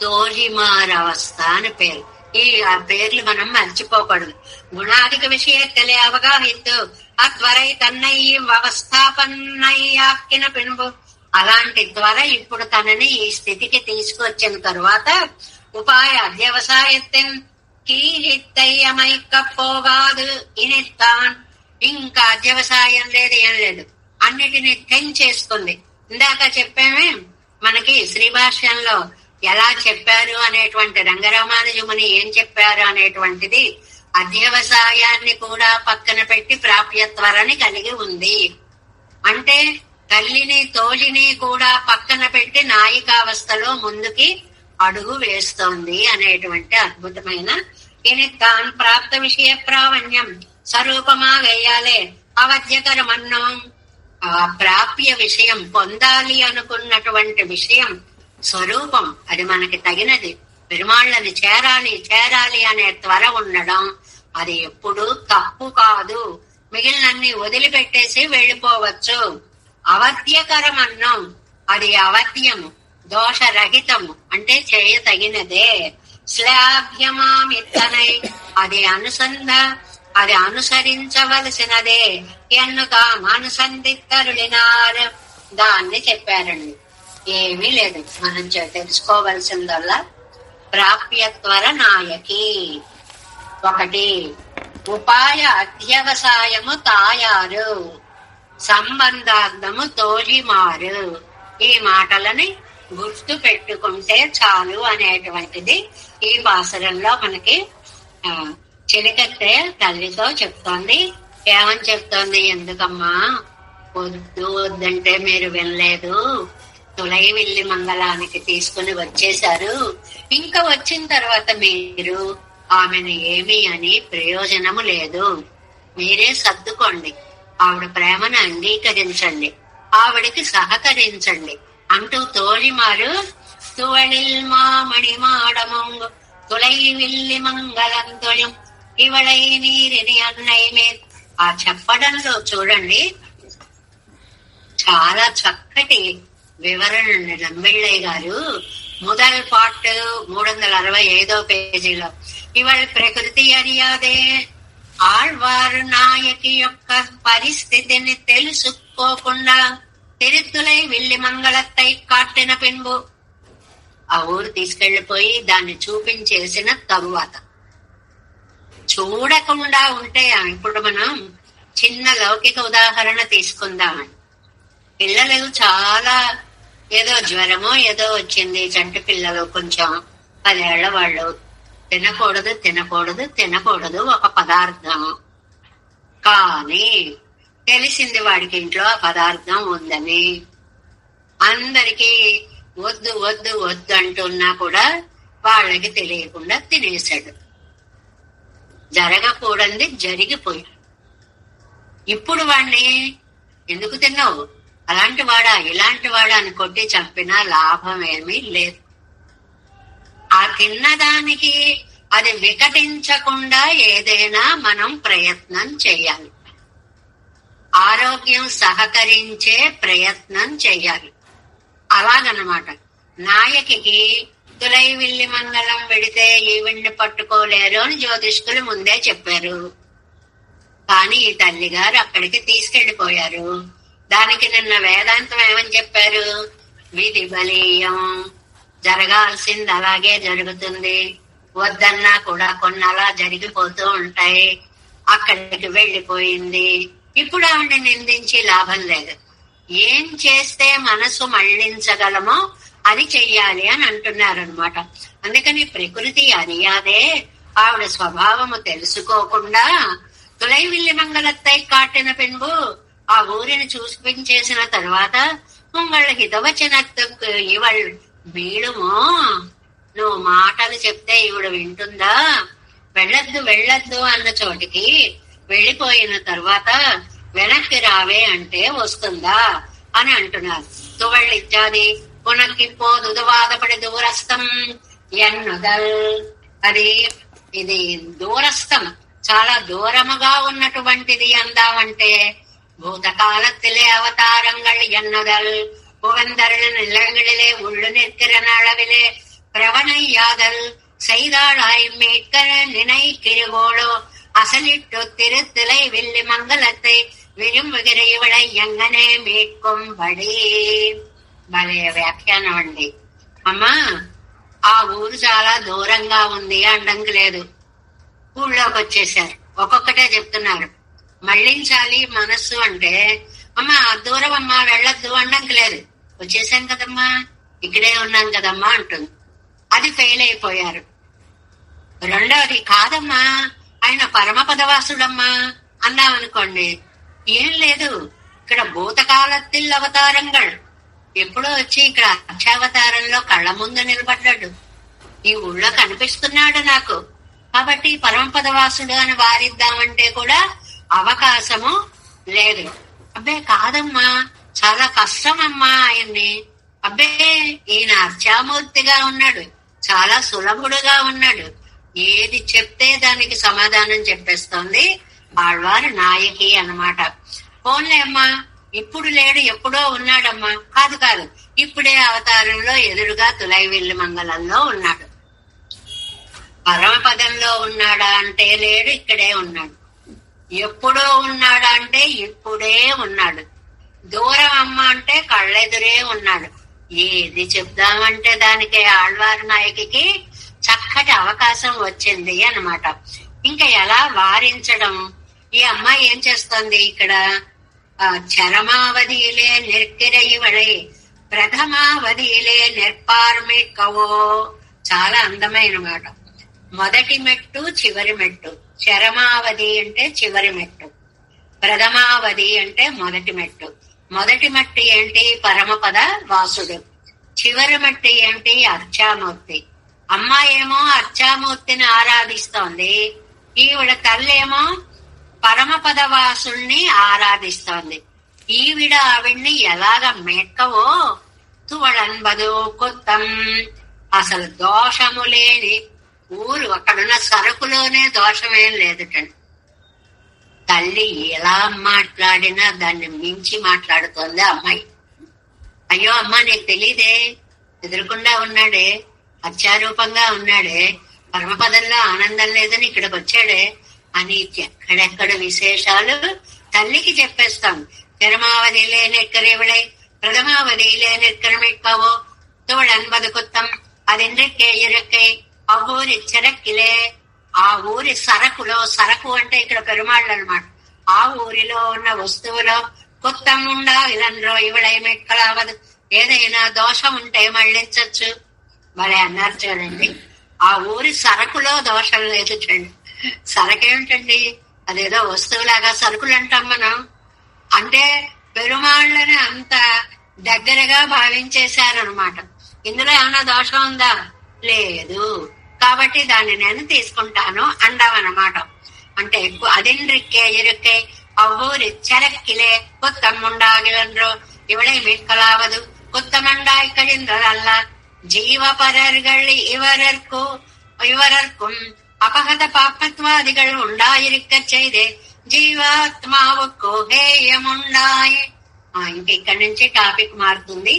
తోలిమారవస్థ అని పేరు. ఈ పేర్లు మనం మర్చిపోకూడదు. గుణాధిక విషయత్తలే అవగాహిత్తు అత్వరై తన్నై అవస్థాపన్నయ్యాకిన పినుబు. అలాంటి త్వర ఇప్పుడు తనని ఈ స్థితికి తీసుకొచ్చిన తరువాత ఉపాయ అధ్యవసాయత్తిన్ కీహిత్తయ్యమైకపోగాదు ఇనిత్తాన్. ఇంకా అధ్యవసాయం లేదు, ఏం లేదు, అన్నిటిని తెంచేసుకుంది. ఇందాక చెప్పామే మనకి శ్రీభాష్యంలో ఎలా చెప్పారు అనేటువంటి, రంగరామానుజముని ఏం చెప్పారు అనేటువంటిది అధ్యవసాయాన్ని కూడా పక్కన పెట్టి ప్రాప్యత్వరని కలిగి ఉంది. అంటే తల్లిని తోలిని కూడా పక్కన పెట్టి నాయికావస్థలో ముందుకి అడుగు వేస్తోంది అనేటువంటి అద్భుతమైన ఇని తాన్ ప్రాప్త విషయ ప్రావణ్యం స్వరూపమా వేయాలే అవధ్యకరమన్నం. ఆ ప్రాప్య విషయం, పొందాలి అనుకున్నటువంటి విషయం స్వరూపం, అది మనకి తగినది. పెరుమాళ్ళని చేరాలి అనే త్వర ఉండడం అది ఎప్పుడు తప్పు కాదు. మిగిలినన్ని వదిలిపెట్టేసి వెళ్ళిపోవచ్చు. అవధ్యకరమన్నం, అది అవధ్యము, దోషరహితము, అంటే చేయతగినదే. శ్లాఘ్యమామిత్తనై, అది అనుసరించవలసినదే. ఎన్నుతాం అనుసంధిత్తరులినారు, దాన్ని చెప్పారండి. ఏమీ లేదు, మనం తెలుసుకోవలసిందల్లా ప్రాప్యత్వర నాయకి. ఒకటి, ఉపాయ అధ్యవసాయము తాయారు, సంబంధార్థము తోలిమారు. ఈ మాటలని గుర్తు పెట్టుకుంటే చాలు అనేటువంటిది ఈ పాసురంలో మనకి చిలకత్తే తల్లితో చెప్తోంది. ఏమని చెప్తోంది? ఎందుకమ్మా వద్దంటే మీరు వినలేదు, తులై వెళ్ళి మంగళానికి తీసుకుని వచ్చేశారు. ఇంకా వచ్చిన తర్వాత మీరు ఆమెను ఏమి అని ప్రయోజనము లేదు. మీరే సర్దుకోండి, ఆవిడ ప్రేమను అంగీకరించండి, ఆవిడికి సహకరించండి అంటూ తోలిమారు తువళిల్ మామణి మాడమంగు తులై విల్లి మంగళం తొలిం ఇవళై నీరిని అన్నయ్యమే. ఆ చెప్పడంలో చూడండి, చాలా చక్కటి వివరణ నంబిళ్ళయ్య గారు మొదల్ పార్ట్ 365వ పేజీలో ఇవాళ ప్రకృతి అరియాదే ఆళ్వారు నాయకి యొక్క పరిస్థితిని తెలుసుకోకుండా తిరుత్తులై విల్లి మంగళత్తై కాట్టిన పిన్బు. ఆ ఊరు తీసుకెళ్లిపోయి దాన్ని చూపించేసిన తరువాత చూడకుండా ఉంటే, ఇప్పుడు మనం చిన్న లౌకిక ఉదాహరణ తీసుకుందామని, పిల్లలు చాలా ఏదో జ్వరమో ఏదో వచ్చింది, చంటి పిల్లలు కొంచెం 10 ఏళ్ల వాళ్ళు తినకూడదు ఒక పదార్థం. కానీ తెలిసింది వాడికి ఇంట్లో ఆ పదార్థం ఉందని. అందరికీ వద్దు అంటున్నా కూడా వాళ్ళకి తెలియకుండా తినేశాడు. జరగకూడనిది జరిగిపోయాడు. ఇప్పుడు వాణ్ణి ఎందుకు తిన్నావు, అలాంటి వాడా ఇలాంటి వాడా అని కొట్టి చంపినా లాభం ఏమీ లేదు. ఆ తిన్నదానికి అది వికటించకుండా ఏదైనా మనం ప్రయత్నం చేయాలి. ఆరోగ్యం సహకరించే ప్రయత్నం చెయ్యాలి. అలాగనమాట. నాయకికి తులై విల్లి మంగళం వెడితే ఈవిడ్ని పట్టుకోలేరు అని జ్యోతిష్కులు ముందే చెప్పారు. కానీ ఈ తల్లి గారు అక్కడికి తీసుకెళ్లిపోయారు. దానికి నిన్న వేదాంతం ఏమని చెప్పారు? విధి బలీయం, జరగాల్సింది అలాగే జరుగుతుంది, వద్దన్నా కూడా కొన్ని అలా జరిగిపోతూ ఉంటాయి. అక్కడికి వెళ్ళిపోయింది. ఇప్పుడు ఆవిడ నిందించి లాభం లేదు. ఏం చేస్తే మనసు మళ్లించగలమో అది చెయ్యాలి అని అంటున్నారనమాట. అందుకని ప్రకృతి అనియాదే ఆవిడ స్వభావము తెలుసుకోకుండా తులై విల్లి మంగళత్తై కాటిన పెన్బు ఆ ఊరిని చూపించేసిన తర్వాత ఉంగళ్ళ హితవచనత్తుకు ఇవళ్ వీడుమో, నువ్వు మాటలు చెప్తే ఈవిడ వింటుందా, వెళ్ళొద్దు వెళ్ళొద్దు అన్న చోటికి వెళ్ళిపోయిన తర్వాత వెనక్కి రావే అంటే వస్తుందా అని అంటున్నారు. తువళ్ళు ఇత్యాది పునక్కిపోదు బాధపడి దూరస్థం ఎన్నుదల్. అది ఇది దూరస్థం, చాలా దూరముగా ఉన్నటువంటిది అందామంటే భూతకాలத்திலே அவதாரங்கள் எண்ணுதல், புகந்தருள் நிலங்களிலே உள்ளு நிற்கிற அளவிலே பிரவணையாதல், செய்தாளாய் மீட்க நினை கிருகோளோ అసలిట్టు తిరుతులై విల్లి మంగళத்தை విరుంబుగిర ఇవళை ఎంగనే మీట్కొంబడి. భలే వ్యాఖ్యానం అండి. అమ్మా, ఆ ఊరు చాలా దూరంగా ఉంది అనడానికి లేదు. ఊళ్ళోకి వచ్చేసారు. ఒక్కొక్కటే చెప్తున్నారు. మళ్ళించాలి మనస్సు అంటే అమ్మా దూరం అమ్మా వెళ్ళొద్దు అనడానికి లేదు. వచ్చేసాం కదమ్మా, ఇక్కడే ఉన్నాం కదమ్మా అంటుంది. అది ఫెయిల్ అయిపోయారు. రెండవది కాదమ్మా ఆయన పరమపదవాసుడమ్మా అన్నామనుకోండి, ఏం లేదు, ఇక్కడ భూతకాలத்தில் అవతారంగల్ ఎప్పుడో వచ్చి ఇక్కడ అక్షావతారంలో కళ్ళ ముందు నిలబడ్డాడు, ఈ ఊళ్ళో కనిపిస్తున్నాడు నాకు, కాబట్టి పరమపదవాసుడు అని వారిద్దామంటే కూడా అవకాశము లేదు. అబ్బే కాదమ్మా చాలా కష్టమమ్మా ఆయన్ని, అబ్బే ఈయన అర్చామూర్తిగా ఉన్నాడు, చాలా సులభుడుగా ఉన్నాడు, ఏది చెప్తే దానికి సమాధానం చెప్పేస్తోంది ఆళ్వారు నాయకి అన్నమాట. పోన్లే అమ్మా ఇప్పుడు లేడు ఎప్పుడో ఉన్నాడమ్మా, కాదు కాదు ఇప్పుడే అవతారంలో ఎదురుగా తులై విల్లి మంగళంలో ఉన్నాడు. పరమపదంలో ఉన్నాడా అంటే లేడు, ఇక్కడే ఉన్నాడు. ఎప్పుడో ఉన్నాడా అంటే ఇప్పుడే ఉన్నాడు. దూరం అమ్మ అంటే కళ్ళెదురే ఉన్నాడు. ఏది చెప్దామంటే దానికి ఆళ్వారు నాయకికి చక్కటి అవకాశం వచ్చింది అన్నమాట. ఇంకా ఎలా వారించడం? ఈ అమ్మాయి ఏం చేస్తోంది ఇక్కడ? చరమావధియిలే నిర్కిరయివళై ప్రథమావధియిలే నిర్పార్మికవో. చాలా అందమైన మాట. మొదటి మెట్టు చివరి మెట్టు. చరమావధి అంటే చివరి మెట్టు, ప్రథమావధి అంటే మొదటి మెట్టు. మొదటి మట్టి ఏంటి? పరమపద వాసుడు. చివరి మట్టి ఏంటి? అర్చామూర్తి. అమ్మాయేమో అర్చామూర్తిని ఆరాధిస్తోంది, ఈవిడ తల్లేమో పరమపదవాసుల్ని ఆరాధిస్తోంది. ఈవిడ ఆవిడ్ని ఎలాగ మెక్కవో తువళన్బదు కొత్తం. అసలు దోషము లేని ఊరు, అక్కడున్న సరుకులోనే దోషమేం లేదుటండి. తల్లి ఎలా మాట్లాడినా దాన్ని మించి మాట్లాడుతోంది అమ్మాయి. అయ్యో అమ్మా నీకు తెలీదే, ఎదురుకుండా ఉన్నాడే, అత్యారూపంగా ఉన్నాడే, పరమపదంలో ఆనందం లేదని ఇక్కడికి వచ్చాడే అని ఎక్కడెక్కడ విశేషాలు తల్లికి చెప్పేస్తాం. తిరుమావధిలే నెక్కరివిళై ప్రథమావధిలే నెక్కరమిక్కవో తోడన్బదు కొత్తం అదిండ్రిక్కే ఇరక్కై అవ్వూరి చెరక్కిలే. ఆ ఊరి సరకులో, సరకు అంటే ఇక్కడ పెరుమాళ్ళు అనమాట, ఆ ఊరిలో ఉన్న వస్తువులో కొత్తం ఉండా ఇలండ్రో ఇవళై మెక్కలావదు. ఏదైనా దోషం ఉంటే మళ్ళించచ్చు. మరి అన్నారు చూడండి, ఆ ఊరి సరకులో దోషం లేదు చూడండి. సరకేమిటండి? అదేదో వస్తువులాగా సరుకులు అంటాం మనం. అంటే పెరుమాళ్ళని అంత దగ్గరగా భావించేశారనమాట. ఇందులో ఏమైనా దోషం ఉందా? లేదు, కాబట్టి దాన్ని నేను తీసుకుంటాను అంటామన్నమాట. అంటే അതിൻറിക്കെ ഇരക്കെ അവര് ചരക്കിലെ കുത്തമുണ്ടാകിലോ ഇവിടെ മിക്കലാവതു കുത്തമുണ്ടായി കഴിയുന്നതല്ല. ജീവപരകൾ ഇവർക്കും അപഹത പാപത്വാദികൾ ഉണ്ടായിരിക്ക ചെയ്തേ జీవాత్మావుకు హేయముండాయి. ఇంక ఇక్కడి నుంచి టాపిక్ మారుతుంది,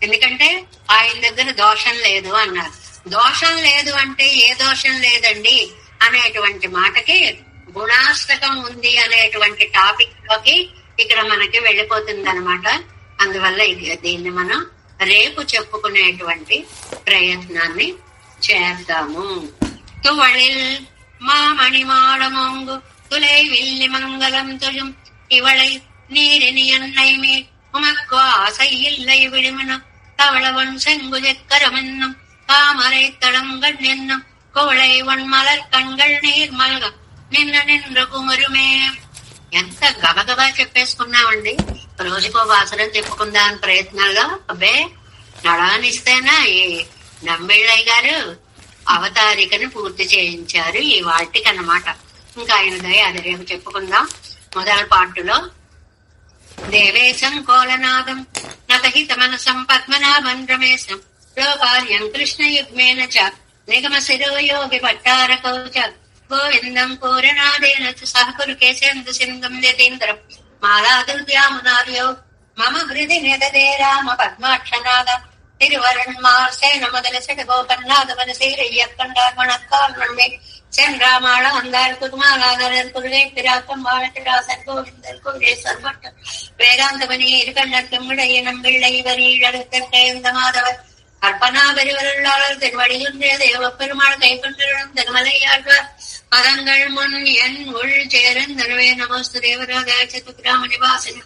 ఎందుకంటే ఆయన దగ్గర దోషం లేదు అన్నారు. దోషం లేదు అంటే ఏ దోషం లేదండి అనేటువంటి మాటకి గుణాష్టకం ఉంది అనేటువంటి టాపిక్ లోకి ఇక్కడ మనకి వెళ్ళిపోతుంది అనమాట. అందువల్ల దీన్ని మనం రేపు చెప్పుకునేటువంటి ప్రయత్నాన్ని చేద్దాము. తువళిల్ మా మణిమాడమొంగు துலை வில்லி மங்களம் தொழும் இவளை நீரினி எண்ணெய் மேல் உமக்கு ஆசை இல்லை விழுமனும் தவளவன் செங்குஜக்கரமென்னும் தாமரை தடங்கள் என்னும் கோளை ஒன் மலர் கண்கள் நீர் மல்గం నిన్న కుమరుమే. ఎంత గబగబా చెప్పేసుకున్నామండి. రోజుకో వాసనం చెప్పుకుందాం ప్రయత్నాలుగా. అబ్బే నడానిస్తేనా ఈ నంబిళ్ళయ్య గారు అవతారికని పూర్తి చేయించారు ఈ వాటికి అన్నమాట. ఇంకా ఆయన దయ అది రేపు చెప్పుకుందాం. మొదటి పార్టులో దేవేశం కోలనాదం నతహిత మనసం పద్మనాభం రమేశం లోకార్యం కృష్ణ యుగ్మేన చ నిగమ శిరోయోగి భట్టారకౌ చ గోవిందం పూరనాదేన సహకురు కేశేందు సింధం యతీంద్రం మాలాదుర్యామునార్యో మమ హృది నిదదే రామ పద్మాక్షనాద తిరువరణ్మార్సేన మొదలసట గోకర్ణాద మనసీరయ్యక్కண்டாర్ మణక్కాల్ మణ్మే சென்றாமாள வந்தார் குருமாலாதரர் குருவை பிராக்கம் வாழத்திராசர் கோவிந்தர் குருவே சர்வட்ட வேதாந்தமணி இருக்கண்ணர்க்கும் இடையே நம்பிள்ளை வரியிழந்த மாதவர் கற்பனா பெருவருளாளர் தென்வடியுன்றிய தேவ பெருமாள் கை கொண்டிருந்த திருமலையாழ்வார் பதங்கள் முன் என் உள் சேர்ந்தனவே நமஸ்து தேவராஜாய சதுகிராம நிவாசன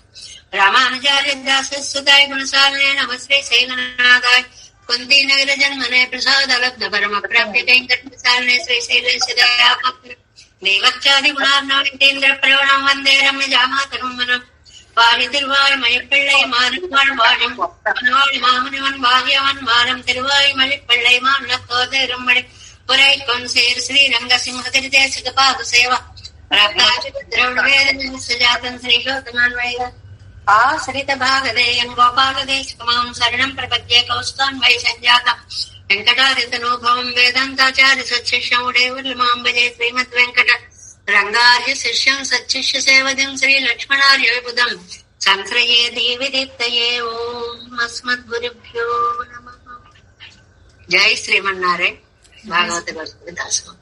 ராமானுஜாரிய தாசசுதாய் குணசாலனே நமஸ்ரீ சேகநாதாய் कुंती नगर जन्मने प्रसाद लब्ध परम प्राप्य कैंकटसालने श्री शैलेशदया देवच्चादि गुणार्णवेन्द्र प्रवणं वंदे रम्य जामातरं मनम् பாரி திருவாய் மலைப்பிள்ளை மாறுவாள் வாழும் மாமுனிவன் பாகியவன் மாறும் திருவாய் மலைப்பிள்ளை மாநக்கோதரும் மழை புரை கொன்சேர் ஸ்ரீரங்க சிம்ஹ திருதேசிக பாத சேவா ராப்தாஜாதன் ஸ்ரீலோகமான் வைக ఆశ్రిత భాగదేయం గోపాలదేశమాం శరణం ప్రపద్యే కౌస్తాన్ వై సంజాతం వెంకటారితనోభవం వేదాంతాచార్య సత్శిష్యముడేవుర్మాం భజే శ్రీమద్ వెంకట రంగార్య శిష్యం సత్శిష్య సేవదం శ్రీ లక్ష్మణార్య విబుధం సంశ్రయే దేవి దీప్తయే. ఓం అస్మద్గురుభ్యో నమః. జై శ్రీమన్నారాయణ. భాగవత దాసం.